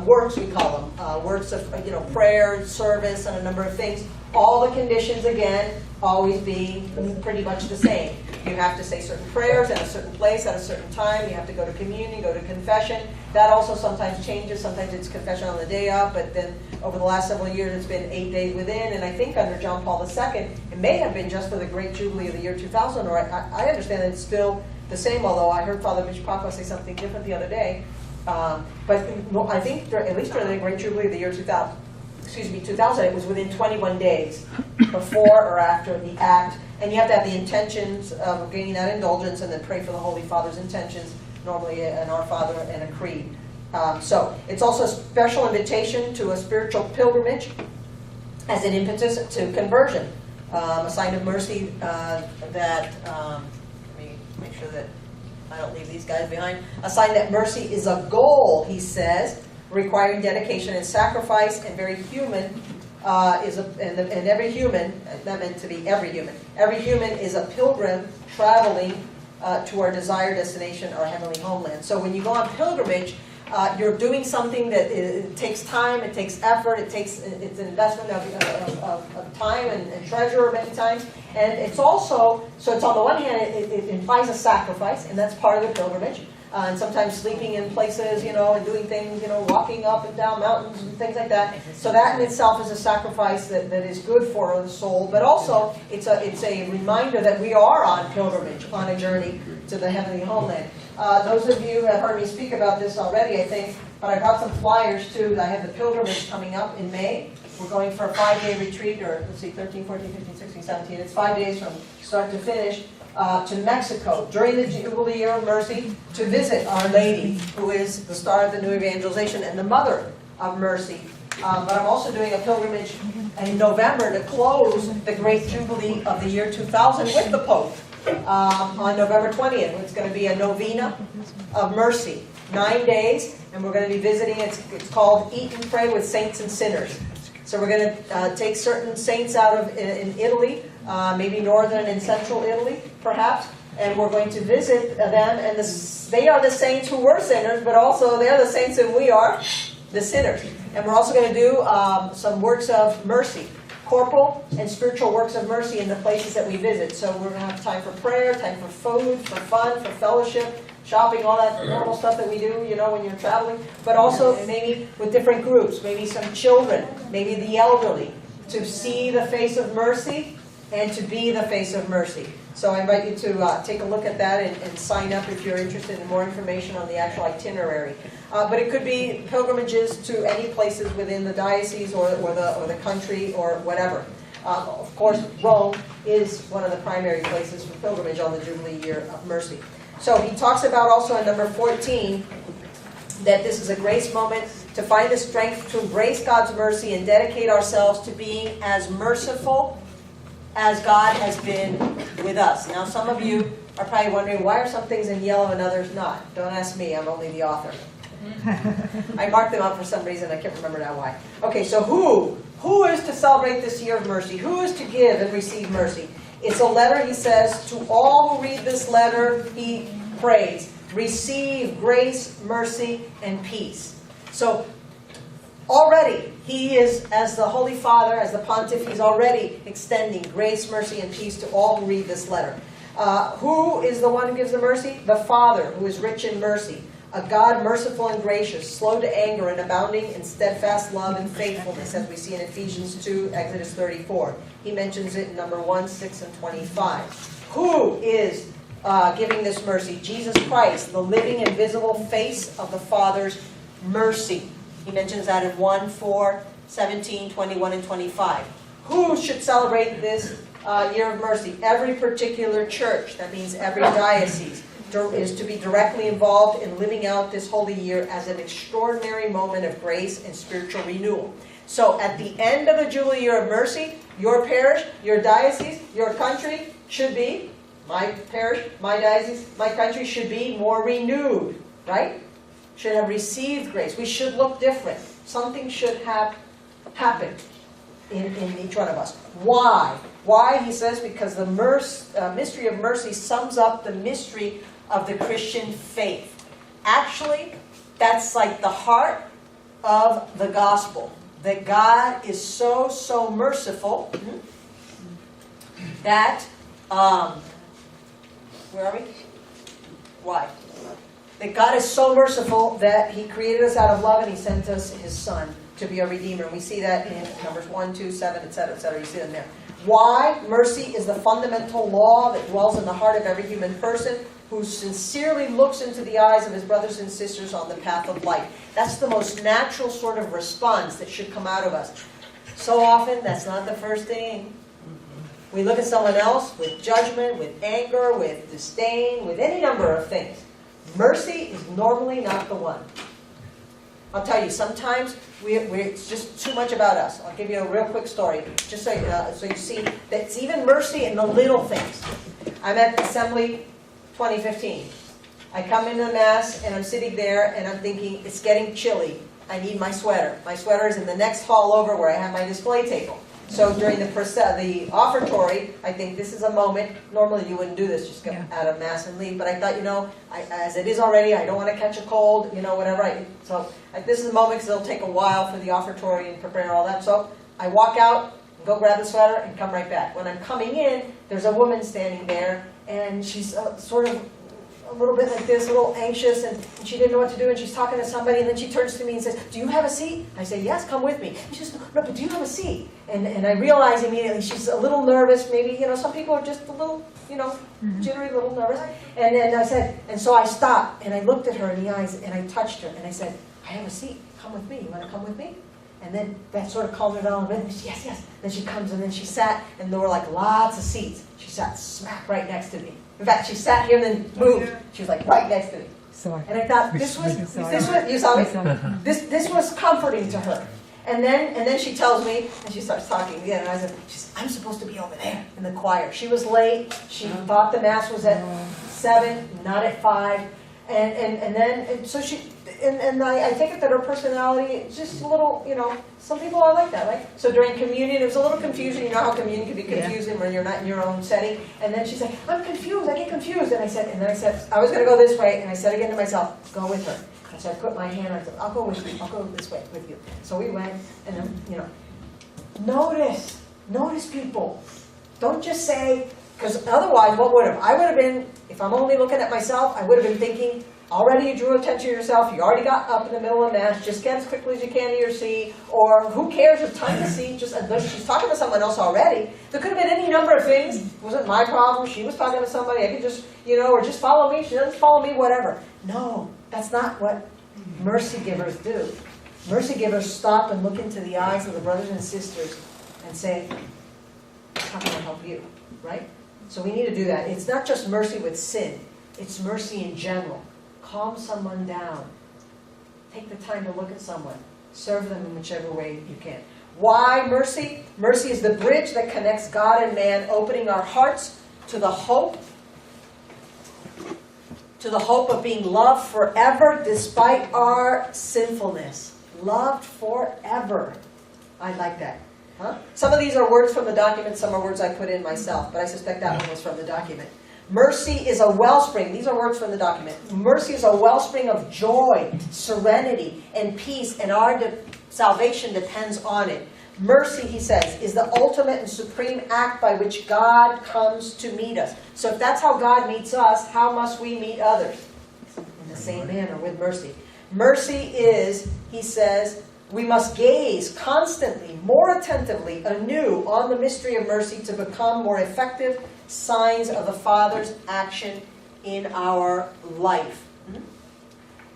works, we call them, works of prayer, service, and a number of things. All the conditions, again, always being pretty much the same. You have to say certain prayers at a certain place at a certain time. You have to go to communion, go to confession. That also sometimes changes. Sometimes it's confession on the day of, but then over the last several years it's been 8 days within. And I think under John Paul II, it may have been just for the Great Jubilee of the year 2000, or I understand that it's still the same, although I heard Father Mitch Papa say something different the other day. But I think at least during the Great Jubilee of the year 2000, it was within 21 days before or after the act. And you have to have the intentions of gaining that indulgence and then pray for the Holy Father's intentions, normally an Our Father and a creed. So it's also a special invitation to a spiritual pilgrimage as an impetus to conversion. A sign of mercy that, let me make sure that I don't leave these guys behind. A sign that mercy is a goal, he says, requiring dedication and sacrifice, and very human and every human, not meant to be every human is a pilgrim traveling to our desired destination, our heavenly homeland. So when you go on pilgrimage, you're doing something that it takes time, it takes effort, it's an investment of time and treasure many times. And it's also, so it's on the one hand, it implies a sacrifice, and that's part of the pilgrimage. And sometimes sleeping in places, and doing things, walking up and down mountains and things like that. So that in itself is a sacrifice that is good for the soul. But also, it's a reminder that we are on pilgrimage, on a journey to the heavenly homeland. Those of you have heard me speak about this already, I think, but I brought some flyers too. I have the pilgrimage coming up in May. We're going for a 5-day retreat, or let's see, 13, 14, 15, 16, 17. It's 5 days from start to finish. To Mexico during the Jubilee Year of Mercy to visit Our Lady, who is the star of the new evangelization and the mother of mercy. But I'm also doing a pilgrimage in November to close the Great Jubilee of the year 2000 with the Pope on November 20th. It's going to be a novena of mercy, 9 days, and we're going to be visiting. It's called Eat and Pray with Saints and Sinners. So we're going to take certain saints out of in Italy, maybe northern and central Italy, perhaps, and we're going to visit them. And they are the saints who were sinners, but also they are the saints and we are the sinners. And we're also going to do some works of mercy, corporal and spiritual works of mercy in the places that we visit. So we're going to have time for prayer, time for food, for fun, for fellowship, shopping, all that normal stuff that we do, when you're traveling, but also maybe with different groups, maybe some children, maybe the elderly, to see the face of mercy and to be the face of mercy. So I invite you to take a look at that and sign up if you're interested in more information on the actual itinerary. But it could be pilgrimages to any places within the diocese or the country or whatever. Of course, Rome is one of the primary places for pilgrimage on the Jubilee Year of Mercy. So he talks about also in number 14 that this is a grace moment to find the strength to embrace God's mercy and dedicate ourselves to being as merciful as God has been with us. Now some of you are probably wondering, why are some things in yellow and others not? Don't ask me, I'm only the author. I marked them up for some reason, I can't remember now why. Okay, so who is to celebrate this year of mercy? Who is to give and receive mercy? It's a letter, he says, to all who read this letter. He praise. Receive grace, mercy, and peace. So already, he is, as the Holy Father, as the Pontiff, he's already extending grace, mercy, and peace to all who read this letter. Who is the one who gives the mercy? The Father, who is rich in mercy. A God merciful and gracious, slow to anger and abounding in steadfast love and faithfulness, as we see in Ephesians 2, Exodus 34. He mentions it in number 1, 6, and 25. Who is giving this mercy? Jesus Christ, the living and visible face of the Father's mercy. He mentions that in 1, 4, 17, 21, and 25. Who should celebrate this year of mercy? Every particular church. That means every diocese is to be directly involved in living out this holy year as an extraordinary moment of grace and spiritual renewal. So at the end of the Jubilee Year of Mercy, your parish, your diocese, your country should be, my parish, my diocese, my country should be more renewed, right? Should have received grace. We should look different. Something should have happened in each one of us. Why? Why? He says, because the mystery of mercy sums up the mystery of the Christian faith. Actually, that's like the heart of the gospel. That God is so merciful that, where are we? Why? That God is so merciful that He created us out of love and He sent us His Son to be a Redeemer. We see that in Numbers 1, 2, 7, etc., etc. You see them there. Why? Mercy is the fundamental law that dwells in the heart of every human person who sincerely looks into the eyes of his brothers and sisters on the path of life. That's the most natural sort of response that should come out of us. So often, that's not the first thing. We look at someone else with judgment, with anger, with disdain, with any number of things. Mercy is normally not the one. I'll tell you, sometimes it's just too much about us. I'll give you a real quick story, just so you see that it's even mercy in the little things. I'm at Assembly 2015. I come into the Mass, and I'm sitting there, and I'm thinking, it's getting chilly. I need my sweater. My sweater is in the next hall over where I have my display table. So during the offertory, I think this is a moment, normally you wouldn't do this, just get out of Mass and leave, but I thought, as it is already, I don't want to catch a cold, whatever. This is a moment because it'll take a while for the offertory and prepare all that. So I walk out, go grab the sweater, and come right back. When I'm coming in, there's a woman standing there, and she's sort of a little bit like this, a little anxious, and she didn't know what to do, and she's talking to somebody, and then she turns to me and says, "Do you have a seat?" I say, "Yes, come with me." And she says, "No, but do you have a seat?" And I realize immediately she's a little nervous, maybe, some people are just a little, jittery, a little nervous. And then I said, and so I stopped, and I looked at her in the eyes, and I touched her, and I said, "I have a seat, come with me, you want to come with me?" And then that sort of calmed her down a bit, and she, yes. Then she comes, and then she sat, and there were like lots of seats. She sat smack right next to me. In fact, she sat here and then moved. She was like right next to me. And I thought, this was you saw me? This was comforting to her. And then she tells me, and she starts talking again, and I said, "I'm supposed to be over there in the choir." She was late. She thought the Mass was at 7, not at 5. And so she, and I take it that her personality is just a little, some people are like that, right? So during communion, it was a little confusing. You know how communion can be confusing when you're not in your own setting. And then she said, "I'm confused, I get confused." And then I said, I was going to go this way, and I said again to myself, "Go with her." So I put my hand on it, "I'll go with you, I'll go this way with you." So we went, and then, notice people. Don't just say, because otherwise, I would have been, if I'm only looking at myself, I would have been thinking, already you drew attention to yourself, you already got up in the middle of Mass, just get as quickly as you can to your seat, or who cares, there's time to see, she's talking to someone else already. There could have been any number of things. It wasn't my problem, she was talking to somebody, I could just, or just follow me, she doesn't follow me, whatever. No, that's not what mercy givers do. Mercy givers stop and look into the eyes of the brothers and sisters and say, "How can I help you?" Right? So we need to do that. It's not just mercy with sin. It's mercy in general. Calm someone down. Take the time to look at someone. Serve them in whichever way you can. Why mercy? Mercy is the bridge that connects God and man, opening our hearts to the hope of being loved forever despite our sinfulness. Loved forever. I like that. Huh? Some of these are words from the document, some are words I put in myself, but I suspect that one was from the document. Mercy is a wellspring. These are words from the document. Mercy is a wellspring of joy, serenity, and peace, and our salvation depends on it. Mercy, he says, is the ultimate and supreme act by which God comes to meet us. So if that's how God meets us, how must we meet others? In the same manner, with mercy. Mercy is, he says, we must gaze constantly, more attentively, anew on the mystery of mercy to become more effective signs of the Father's action in our life.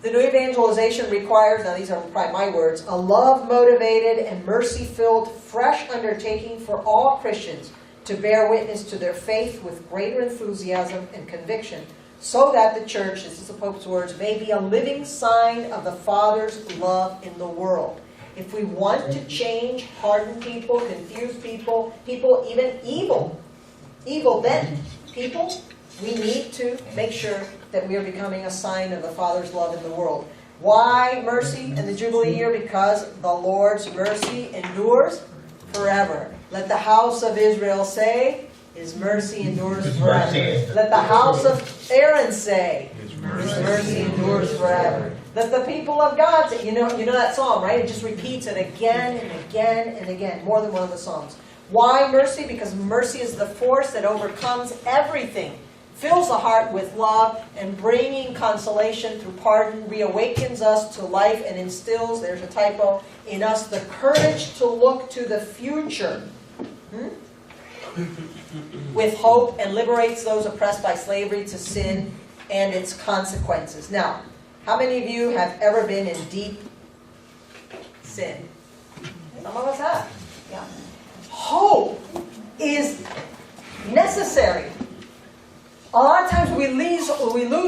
The new evangelization requires, now these are probably my words, a love-motivated and mercy-filled, fresh undertaking for all Christians to bear witness to their faith with greater enthusiasm and conviction, so that the church, this is the Pope's words, may be a living sign of the Father's love in the world. If we want to change hardened people, confused people, people even evil bent people, we need to make sure that we are becoming a sign of the Father's love in the world. Why mercy in the Jubilee year? Because the Lord's mercy endures forever. Let the house of Israel say, His mercy endures forever. Let the house of Aaron say, His mercy endures forever. Let the people of God say, you know that psalm, right? It just repeats it again and again and again, more than one of the psalms. Why mercy? Because mercy is the force that overcomes everything, fills the heart with love, and bringing consolation through pardon, reawakens us to life and instills, there's a typo, in us the courage to look to the future with hope, and liberates those oppressed by slavery to sin and its consequences. Now, how many of you have ever been in deep sin? Some of us have. Yeah. Hope is necessary. A lot of times we lose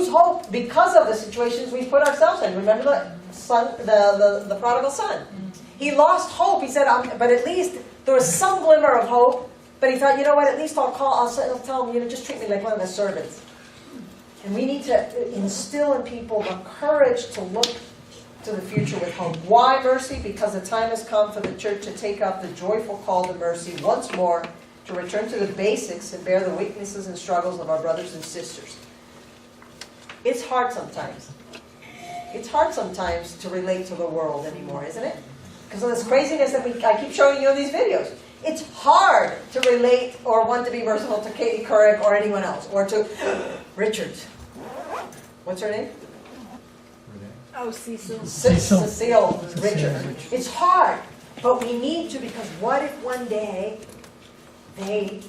hope because of the situations we put ourselves in. Remember the prodigal son? He lost hope. He said, but at least there was some glimmer of hope. But he thought, you know what, at least I'll tell him, just treat me like one of the servants. And we need to instill in people the courage to look to the future with hope. Why mercy? Because the time has come for the church to take up the joyful call to mercy once more, to return to the basics and bear the weaknesses and struggles of our brothers and sisters. It's hard sometimes. It's hard sometimes to relate to the world anymore, isn't it? Because of this craziness that I keep showing you in these videos. It's hard to relate or want to be merciful to Katie Couric or anyone else, or to Richards. What's her name? Oh, Cecil. Cecile Richards. It's hard, but we need to, because what if one day they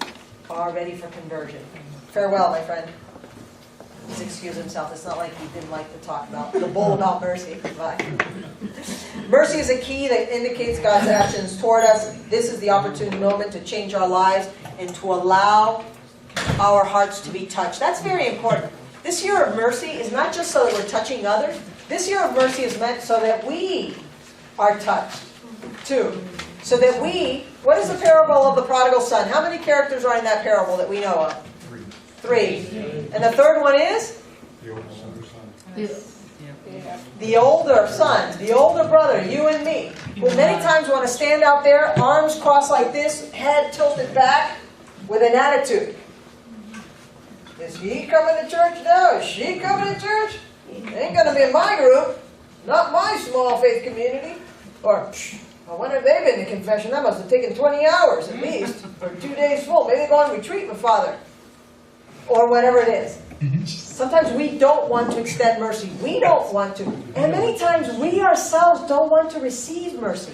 are ready for conversion? Farewell, my friend. Please excuse himself. It's not like he didn't like to talk about the bull about mercy. Bye. Mercy is a key that indicates God's actions toward us. This is the opportune moment to change our lives and to allow our hearts to be touched. That's very important. This year of mercy is not just so that we're touching others. This year of mercy is meant so that we are touched too. So that we, what is the parable of the prodigal son? How many characters are in that parable that we know of? Three. And the third one is? The older son, the older brother, you and me, who many times want to stand out there, arms crossed like this, head tilted back, with an attitude. Is he coming to church now? Is she coming to church? Ain't going to be in my group. Not my small faith community. Or, when have they been to confession? That must have taken 20 hours at least. Or 2 days full. Maybe they go on retreat with Father. Or whatever it is. Sometimes we don't want to extend mercy. We don't want to. And many times we ourselves don't want to receive mercy.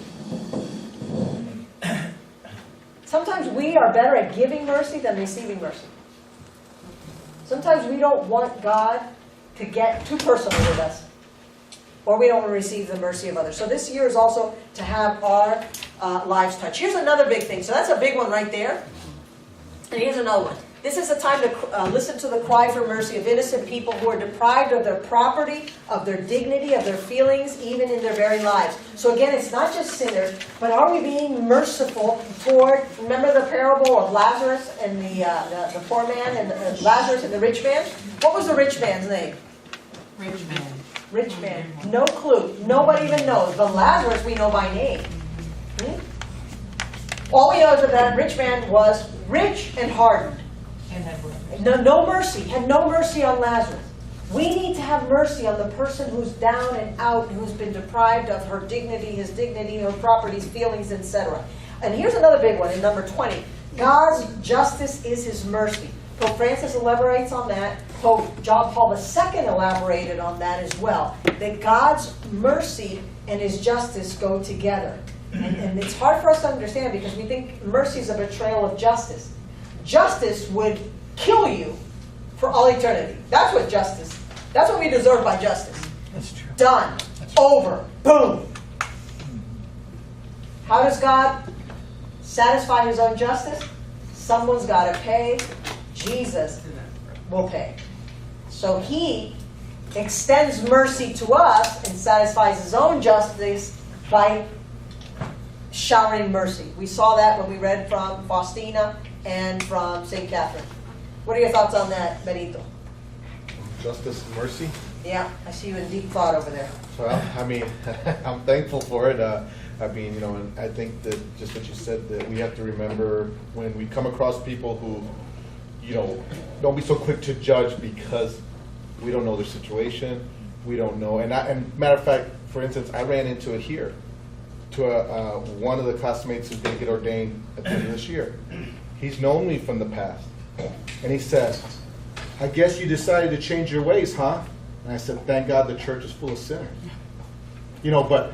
Sometimes we are better at giving mercy than receiving mercy. Sometimes we don't want God to get too personal with us. Or we don't want to receive the mercy of others. So this year is also to have our lives touched. Here's another big thing. So that's a big one right there. And here's another one. This is a time to listen to the cry for mercy of innocent people who are deprived of their property, of their dignity, of their feelings, even in their very lives. So again, it's not just sinners, but are we being merciful toward, remember the parable of Lazarus and the poor man, and Lazarus and the rich man? What was the rich man's name? Rich man. Rich man. No clue. Nobody even knows. But Lazarus we know by name. All we know is that that rich man was rich and hardened. No mercy, had no mercy on Lazarus. We need to have mercy on the person who's down and out, who's been deprived of her dignity, his dignity, her properties, feelings, etc. And here's another big one in number 20. God's justice is his mercy. Pope Francis elaborates on that. Pope John Paul II elaborated on that as well. That God's mercy and his justice go together. And it's hard for us to understand because we think mercy is a betrayal of justice. Justice would kill you for all eternity. That's what justice, that's what we deserve by justice. That's true. Done. Over. Boom. How does God satisfy his own justice? Someone's got to pay. Jesus will pay. So he extends mercy to us and satisfies his own justice by showering mercy. We saw that when we read from Faustina and from St. Catherine. What are your thoughts on that, Benito? Justice and mercy. Yeah, I see you in deep thought over there. Well, I mean, I'm thankful for it. I mean, you know, and I think that just what you said, that we have to remember when we come across people who, you know, don't be so quick to judge because we don't know their situation. We don't know. And matter of fact, for instance, I ran into it here to one of the classmates who's going to get ordained at the end of this year. He's known me from the past. And he said, I guess you decided to change your ways, huh? And I said, thank God the church is full of sinners. You know, but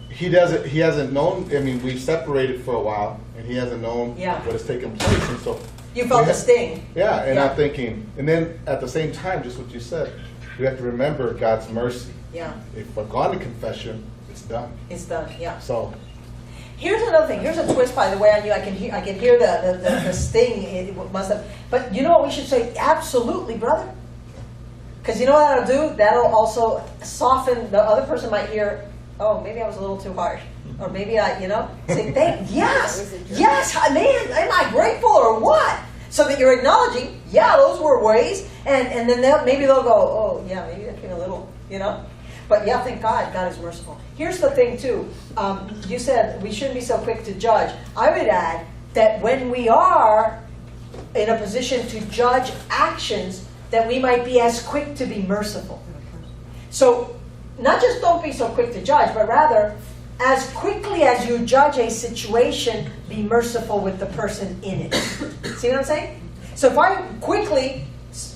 he hasn't known, I mean, we separated for a while, and he hasn't known what has taken place. And so you felt the sting. Yeah, and I'm thinking, and then at the same time, just what you said, we have to remember God's mercy. Yeah. If we're gone to confession, it's done. It's done, yeah. So here's another thing. Here's a twist, by the way, on you. I can hear the sting. It must have. But you know what we should say? Absolutely, brother. Because you know what that'll do? That'll also soften. The other person might hear, oh, maybe I was a little too harsh. Or maybe I, say, yes, man, am I grateful or what? So that you're acknowledging, yeah, those were ways. And then maybe they'll go, oh, yeah, maybe that came a little, But yeah, thank God, God is merciful. Here's the thing, too. You said we shouldn't be so quick to judge. I would add that when we are in a position to judge actions, that we might be as quick to be merciful. So, not just don't be so quick to judge, but rather, as quickly as you judge a situation, be merciful with the person in it. See what I'm saying? So if I quickly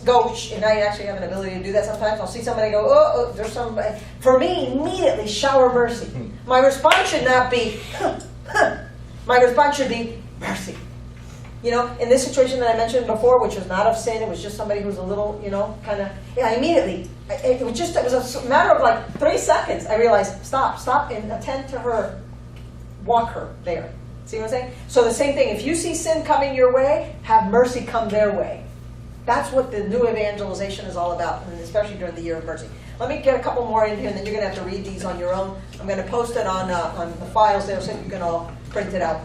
go, and I actually have an ability to do that sometimes, I'll see somebody go, oh, there's somebody. For me, immediately shower mercy. My response should not be, my response should be mercy. In this situation that I mentioned before, which was not of sin, it was just somebody who's a little, immediately, it was a matter of like 3 seconds, I realized, stop and attend to her, walk her there. See what I'm saying? So the same thing, if you see sin coming your way, have mercy come their way. That's what the new evangelization is all about, and especially during the year of mercy. Let me get a couple more in here, and then you're going to have to read these on your own. I'm going to post it on the files there so you can all print it out.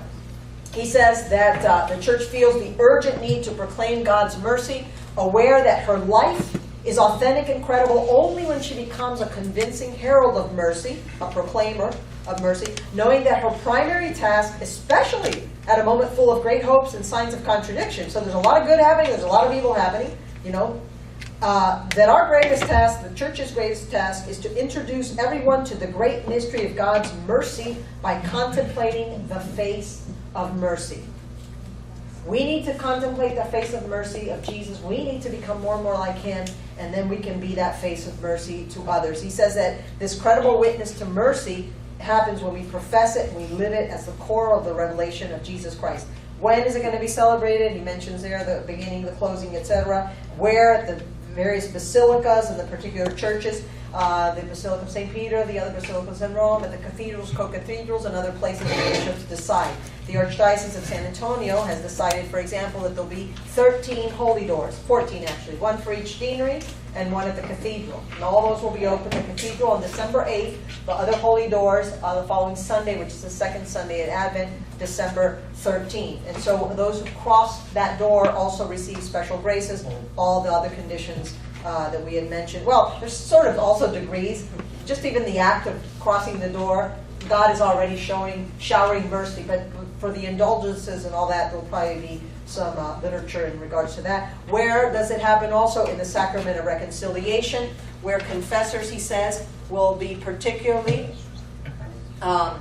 He says that the church feels the urgent need to proclaim God's mercy, aware that her life is authentic and credible only when she becomes a convincing herald of mercy, a proclaimer of mercy, knowing that her primary task, especially at a moment full of great hopes and signs of contradiction, so there's a lot of good happening, there's a lot of evil happening, that our greatest task, the church's greatest task, is to introduce everyone to the great mystery of God's mercy by contemplating the face of mercy. We need to contemplate the face of mercy of Jesus. We need to become more and more like him, and then we can be that face of mercy to others. He says that this credible witness to mercy happens when we profess it and we live it as the core of the revelation of Jesus Christ. When is it going to be celebrated? He mentions there the beginning, the closing, etc. Where the various basilicas and the particular churches, the Basilica of St. Peter, the other basilicas in Rome, and the cathedrals, co-cathedrals, and other places where bishops decide. The Archdiocese of San Antonio has decided, for example, that there'll be 13 holy doors, 14 actually, one for each deanery and one at the cathedral. And all those will be open at the cathedral on December 8th. The other holy doors the following Sunday, which is the second Sunday at Advent, December 13th. And so those who cross that door also receive special graces, all the other conditions that we had mentioned. Well, there's sort of also degrees. Just even the act of crossing the door, God is already showering mercy, but for the indulgences and all that, there'll probably be literature in regards to that. Where does it happen? Also in the sacrament of reconciliation, where confessors, he says, will be particularly. Hey,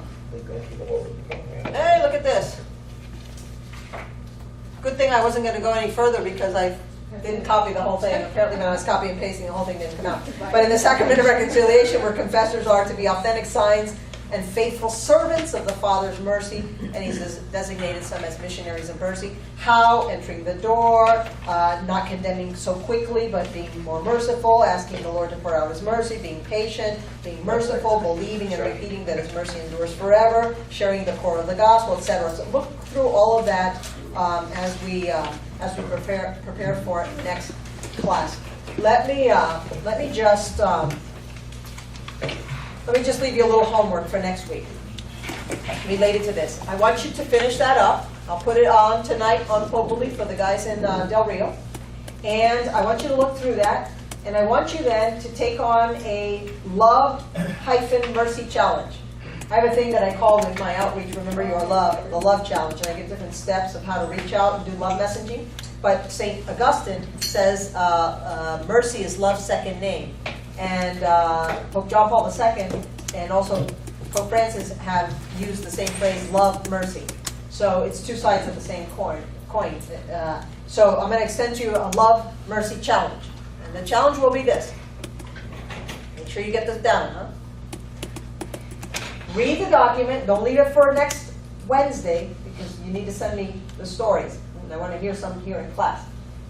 look at this. Good thing I wasn't going to go any further because I didn't copy the whole thing. Apparently when I was copying and pasting, the whole thing didn't come out. But in the sacrament of reconciliation, where confessors are to be authentic signs and faithful servants of the Father's mercy, and he's designated some as missionaries of mercy. How? Entering the door, not condemning so quickly, but being more merciful, asking the Lord to pour out his mercy, being patient, being merciful, believing and repeating that his mercy endures forever, sharing the core of the gospel, etc. So look through all of that as we prepare for next class. Let me just leave you a little homework for next week related to this. I want you to finish that up. I'll put it on tonight on Populi for the guys in Del Rio. And I want you to look through that. And I want you then to take on a love-mercy challenge. I have a thing that I call with my outreach, Remember Your Love, the love challenge. And I give different steps of how to reach out and do love messaging. But St. Augustine says mercy is love's second name. And Pope John Paul II and also Pope Francis have used the same phrase, love, mercy. So it's two sides of the same coin. So I'm going to extend to you a love, mercy challenge. And the challenge will be this. Make sure you get this down, huh? Read the document. Don't leave it for next Wednesday because you need to send me the stories. And I want to hear some here in class.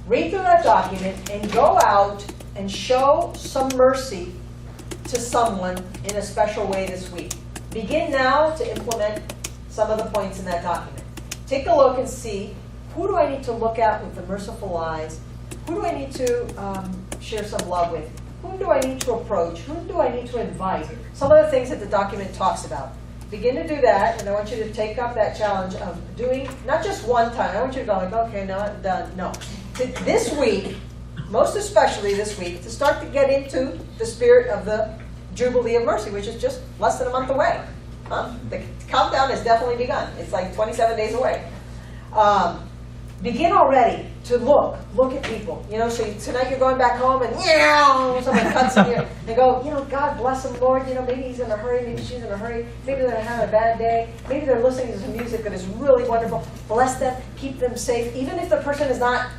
Read through that document and go out and show some mercy to someone in a special way this week. Begin now to implement some of the points in that document. Take a look and see, who do I need to look at with the merciful eyes? Who do I need to share some love with? Whom do I need to approach? Whom do I need to invite? Some of the things that the document talks about. Begin to do that, and I want you to take up that challenge of doing, not just one time. I want you to go like, okay, no, I'm done. No. This week, most especially this week, to start to get into the spirit of the Jubilee of Mercy, which is just less than a month away. The countdown has definitely begun. It's like 27 days away. Begin already to look at people. You know, so tonight you're going back home and someone cuts in here and go, God bless them, Lord. Maybe he's in a hurry, maybe she's in a hurry, maybe they're having a bad day, maybe they're listening to some music that is really wonderful. Bless them, keep them safe. Even if the person is not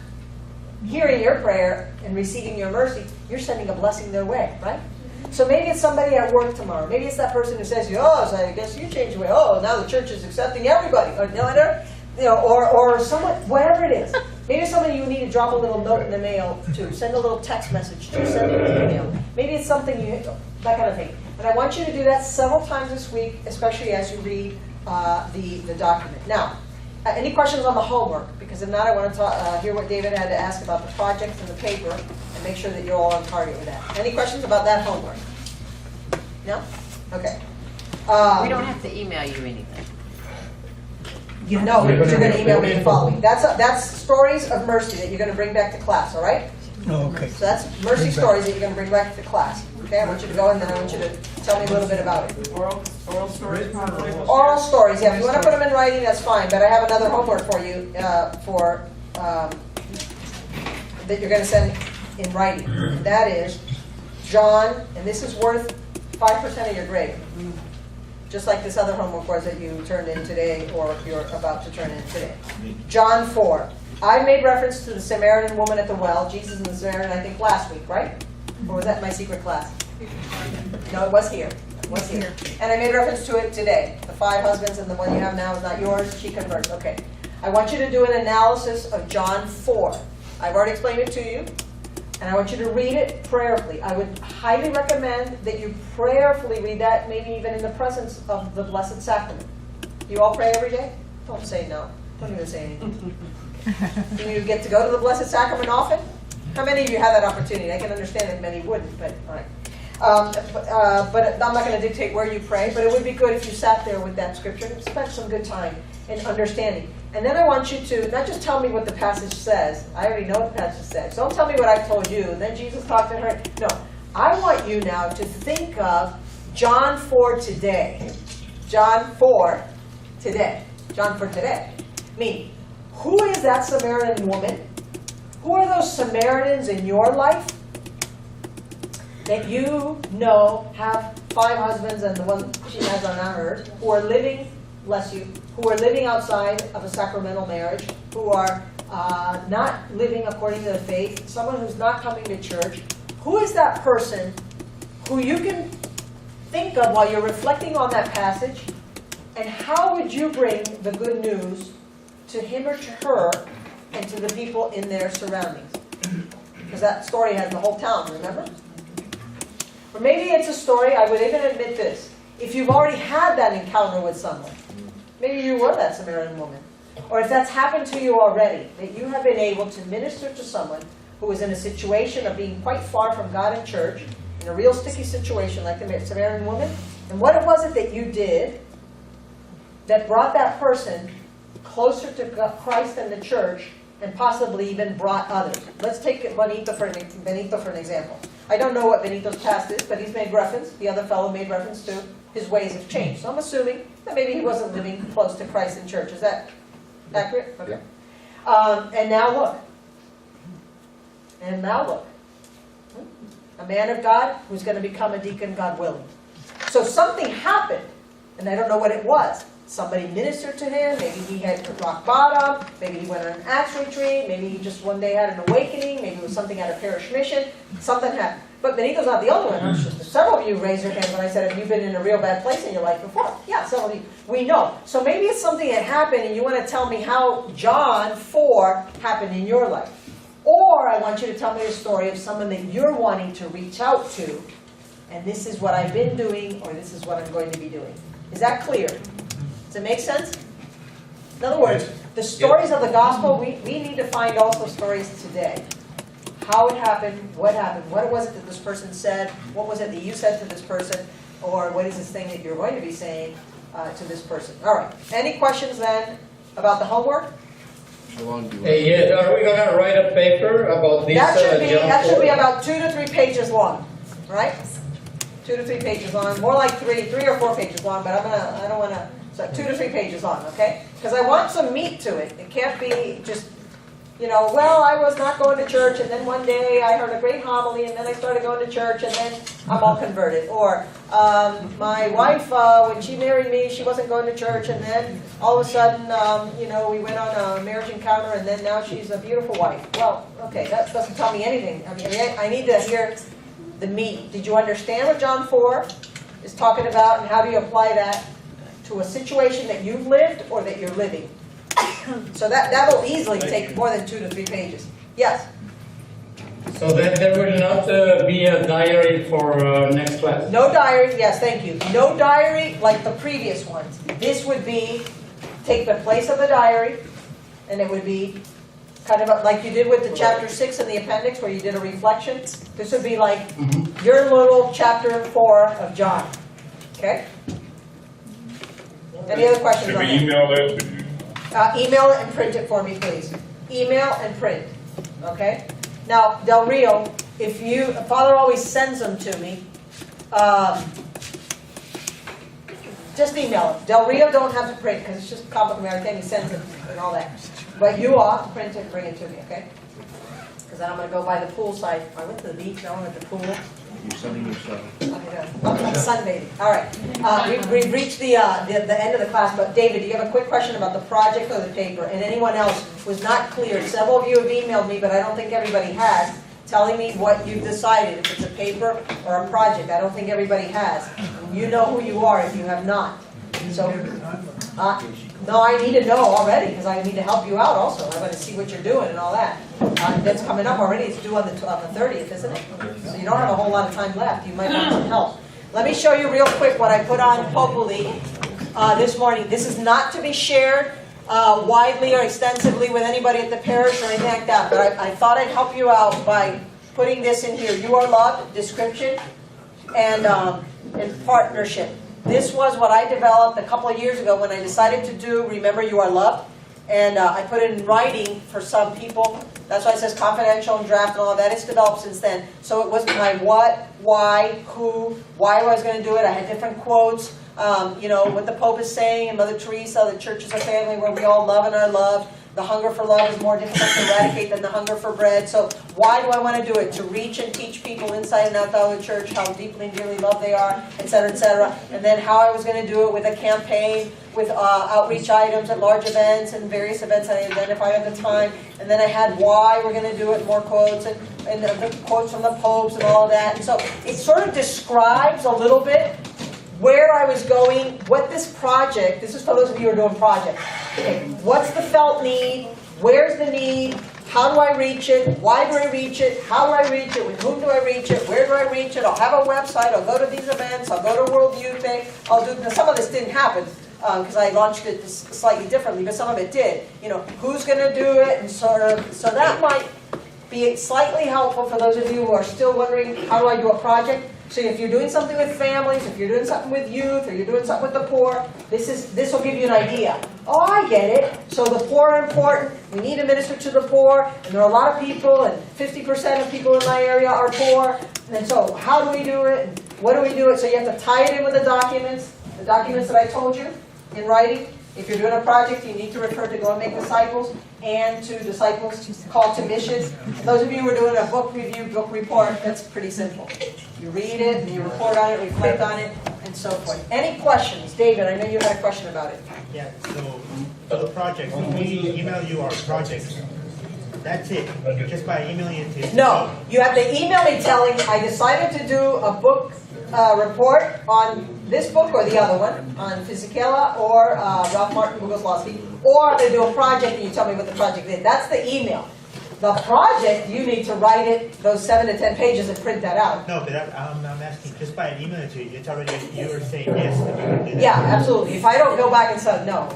hearing your prayer and receiving your mercy, you're sending a blessing their way, right? So maybe it's somebody at work tomorrow. Maybe it's that person who says, oh, so I guess you changed your way. Oh, now the church is accepting everybody. Or someone, whatever it is. Maybe it's somebody you need to drop a little note in the mail to, send a little text message to, send an email. Maybe it's something that kind of thing. And I want you to do that several times this week, especially as you read the document. Now, any questions on the homework? Because if not, I want to hear what David had to ask about the project and the paper and make sure that you're all on target with that. Any questions about that homework? No? Okay. We don't have to email you anything. No, you're going to email me the following. That's stories of mercy that you're going to bring back to class, all right? Okay. So that's mercy stories that you're going to bring back to class. Okay, I want you to go and then I want you to tell me a little bit about it. Oral stories? Oral stories, yeah. If you want to put them in writing, that's fine. But I have another homework for you that you're going to send in writing. And that is John, and this is worth 5% of your grade. Just like this other homework was that you turned in today or you're about to turn in today. John 4. I made reference to the Samaritan woman at the well, Jesus and the Samaritan, I think last week, right? Or was that my secret class? No, it was here. It was here. And I made reference to it today. The 5 husbands and the one you have now is not yours. She converts. Okay. I want you to do an analysis of John 4. I've already explained it to you. And I want you to read it prayerfully. I would highly recommend that you prayerfully read that, maybe even in the presence of the Blessed Sacrament. You all pray every day? Don't say no. Don't even say anything. Do you get to go to the Blessed Sacrament often? How many of you have that opportunity? I can understand that many wouldn't, but all right. But I'm not going to dictate where you pray, but it would be good if you sat there with that scripture and spent some good time in understanding. And then I want you to not just tell me what the passage says. I already know what the passage says. Don't tell me what I've told you. And then Jesus talked to her. No. I want you now to think of John 4 today. John 4 today. John 4 today. Meaning, Who is that Samaritan woman? Who are those Samaritans in your life that you know have 5 husbands and the one she has are not hers, who are living, bless you, who are living outside of a sacramental marriage, who are not living according to the faith, someone who's not coming to church? Who is that person who you can think of while you're reflecting on that passage, and how would you bring the good news to him or to her and to the people in their surroundings? Because that story has the whole town, remember? Or maybe it's a story, I would even admit this, if you've already had that encounter with someone, maybe you were that Samaritan woman, or if that's happened to you already, that you have been able to minister to someone who is in a situation of being quite far from God and church, in a real sticky situation like the Samaritan woman, and what was it that you did that brought that person closer to Christ and the church, and possibly even brought others? Let's take Benito for an example. I don't know what Benito's past is, but he's made reference, the other fellow made reference to his ways have changed. So I'm assuming that maybe he wasn't living close to Christ and church. Is that accurate? Okay. And now look. And now look. A man of God who's going to become a deacon, God willing. So something happened, and I don't know what it was. Somebody ministered to him, maybe he had rock bottom, maybe he went on an Acts retreat, maybe he just one day had an awakening, maybe it was something at a parish mission, something happened. But Benito's not the only one. I'm sure several of you raised your hands when I said, have you been in a real bad place in your life before? Yeah, several of you. We know. So maybe it's something that happened and you want to tell me how John 4 happened in your life. Or I want you to tell me a story of someone that you're wanting to reach out to, and this is what I've been doing, or this is what I'm going to be doing. Is that clear? Does it make sense? In other words, the stories of the gospel, we need to find also stories today. How it happened, what was it that this person said, what was it that you said to this person, or what is this thing that you're going to be saying to this person? All right, any questions then about the homework? How long do you Yes, are we going to write a paper about this? That should be about 2 to 3 pages long, right? 2 to 3 pages long, more like 3 or 4 pages long, but I don't want to, so 2 to 3 pages long, okay? Because I want some meat to it. It can't be just, well, I was not going to church, and then one day I heard a great homily, and then I started going to church, and then I'm all converted. Or my wife, when she married me, she wasn't going to church, and then all of a sudden, we went on a marriage encounter, and then now she's a beautiful wife. Well, okay, that doesn't tell me anything. I mean, I need to hear the meat. Did you understand what John 4 is talking about, and how do you apply that to a situation that you've lived or that you're living? So that will easily take more than 2 to 3 pages. Yes? So that there will not be a diary for next class? No diary, yes, thank you. No diary like the previous ones. This would be, take the place of the diary, and it would be kind of like you did with the chapter 6 in the appendix where you did a reflection. This would be like your little chapter 4 of John. Okay? Any other questions Can on we that? email it? Email it and print it for me, please. Email and print. Okay? Now, Del Rio, Father always sends them to me. Just email it. Del Rio don't have to print because it's just complimentary thing. He sends it and all that. But you ought to print it and bring it to me, okay? Because then I'm going to go by the pool side. I went to the beach, now I'm at the pool. You're sunning yourself. I'm sunbathing. All right. We've reached the end of the class, but David, do you have a quick question about the project or the paper? And anyone else was not clear. Several of you have emailed me, but I don't think everybody has, telling me what you've decided, if it's a paper or a project. I don't think everybody has. You know who you are if you have not. So, no, I need to know already because I need to help you out also. I want to see what you're doing and all that. That's coming up already. It's due on the 30th, isn't it? So you don't have a whole lot of time left. You might want some help. Let me show you real quick what I put on Populi this morning. This is not to be shared widely or extensively with anybody at the parish or anything like that, but I thought I'd help you out by putting this in here. You are loved, description, and partnership. This was what I developed a couple of years ago when I decided to do Remember You Are Loved. And I put it in writing for some people. That's why it says confidential and draft and all of that. It's developed since then. So it was my what, why, who, why I was going to do it. I had different quotes. What the Pope is saying, and Mother Teresa, the church is a family where we all love and are loved. The hunger for love is more difficult to eradicate than the hunger for bread. So why do I want to do it? To reach and teach people inside and outside of the church how deeply and dearly loved they are, et cetera, et cetera. And then how I was going to do it with a campaign, with outreach items at large events and various events I identified at the time. And then I had why we're going to do it, more quotes, and the quotes from the popes and all of that. And so it sort of describes a little bit where I was going, what this project, this is for those of you who are doing projects. Okay, what's the felt need? Where's the need? How do I reach it? Why do I reach it? How do I reach it? With whom do I reach it? Where do I reach it? I'll have a website. I'll go to these events. I'll go to World Youth Day. I'll do. Now, some of this didn't happen because I launched it slightly differently, but some of it did. You know, who's going to do it, and sort of. So that might be slightly helpful for those of you who are still wondering, how do I do a project? So if you're doing something with families, if you're doing something with youth, or you're doing something with the poor, this will give you an idea. Oh, I get it. So the poor are important. We need to minister to the poor, and there are a lot of people, and 50% of people in my area are poor. And so how do we do it? And what do we do it? So you have to tie it in with the documents that I told you in writing. If you're doing a project, you need to refer to Go and Make Disciples and to Disciples Call to Missions. Those of you who are doing a book review, book report, that's pretty simple. You read it, and you report on it, reflect on it, and so forth. Any questions? David, I know you had a question about it. Yeah, so for the project, when we email you our project, that's it, just by emailing it to... No, you have to email me telling, I decided to do a book report on this book or the other one, on Fisichella or Ralph Martin Boguslavsky, or I'm going to do a project and you tell me what the project is. That's the email. The project, you need to write it, those 7 to 10 pages, and print that out. No, but I'm asking, just by emailing it to you, it's already, you were saying yes. That you would do that. Yeah, absolutely. If I don't go back and say no.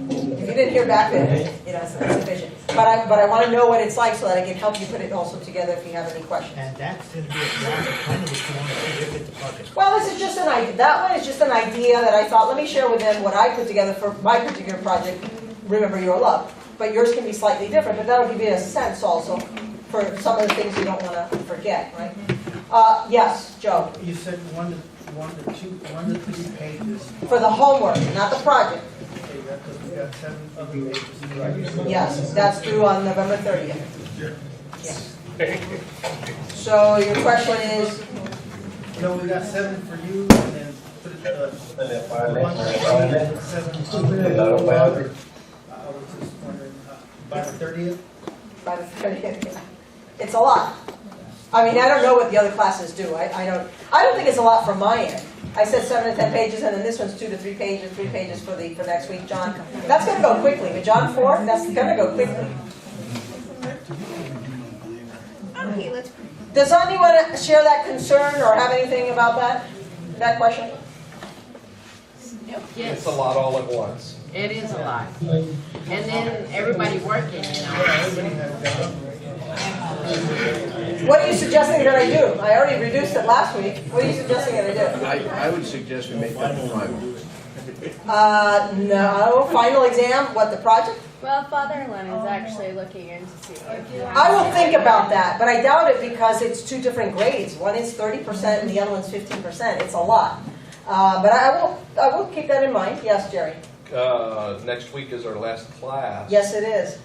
If you didn't hear back, then it's sufficient. But I want to know what it's like so that I can help you put it also together if you have any questions. And that's going to be a draft of kind of what you want to see if it's a project. Well, this is just an idea. That one is just an idea that I thought, let me share with them what I put together for my particular project, Remember Your Love. But yours can be slightly different, but that'll give you a sense also for some of the things you don't want to forget, right? Yes, Joe. You said one to 3 pages. For the homework, not the project. Okay, because we got 7 other pages. Yes, that's due on November 30th. Yeah. So your question is? No, we got 7 for you, and then put it, 7 I was just wondering, by the 30th? By the 30th. It's a lot. I mean, I don't know what the other classes do. I don't think it's a lot from my end. I said 7 to 10 pages, and then this one's 2 to 3 pages, 3 pages for next week, John. That's going to go quickly. But John 4, that's going to go quickly. Okay, let's pray. Does anyone share that concern or have anything about that question? Yes. It's a lot all at once. It is a lot. And then everybody working, What are you suggesting that I do? I already reduced it last week. What are you suggesting that I do? I would suggest we make that final. No. Final exam? What, the project? Well, Father Len is actually looking into seeing if you have... I will think about that, but I doubt it because it's 2 different grades. One is 30% and the other one's 15%. It's a lot. But I will keep that in mind. Yes, Jerry? Next week is our last class. Yes, it is.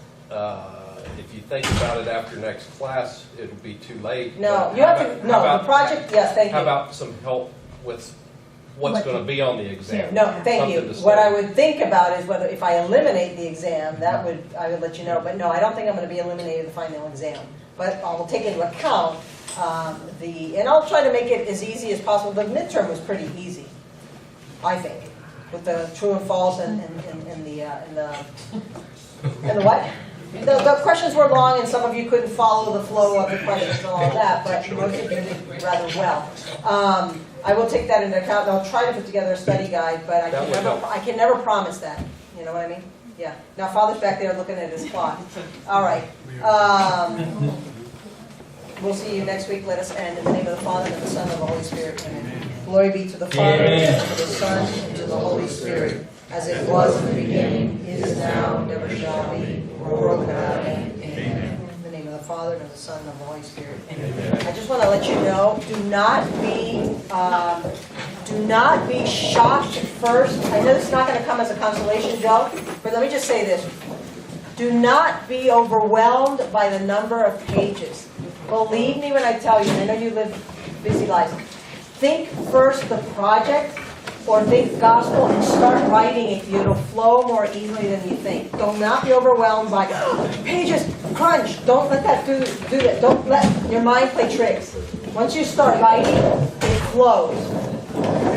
If you think about it after next class, it'll be too late. No, you have to, no, the project, yes, thank you. How about some help with what's going to be on the exam? No, thank you. Something to What study. I would think about is whether, if I eliminate the exam, I would let you know. But no, I don't think I'm going to be eliminating the final exam. But I will take into account and I'll try to make it as easy as possible. The midterm was pretty easy, I think, with the true and false and the what? The questions were long, and some of you couldn't follow the flow of the questions and all of that, but most of you did rather well. I will take that into account, and I'll try to put together a study guide, but I can never promise that. You know what I mean? Yeah. Now, Father's back there looking at his clock. All right. We'll see you next week. Let us end in the name of the Father, and of the Son, and of the Holy Spirit. Amen. Glory be to the Father, and to the Son, and to the Holy Spirit, as it was in the beginning, is now, never shall be, world without end. Amen. In the name of the Father, and of the Son, and of the Holy Spirit. Amen. I just want to let you know, do not Do not be shocked at first. I know this is not going to come as a consolation joke, but let me just say this. Do not be overwhelmed by the number of pages. Believe me when I tell you, and I know you live busy lives, think first the project or think gospel and start writing it. It'll flow more easily than you think. Do not be overwhelmed by pages, crunch. Don't let that do that. Don't let your mind play tricks. Once you start writing, it flows.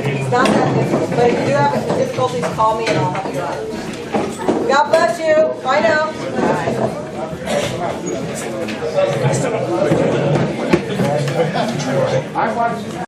It's not that difficult. But if you do have difficulties, call me and I'll help you out. God bless you. Bye now.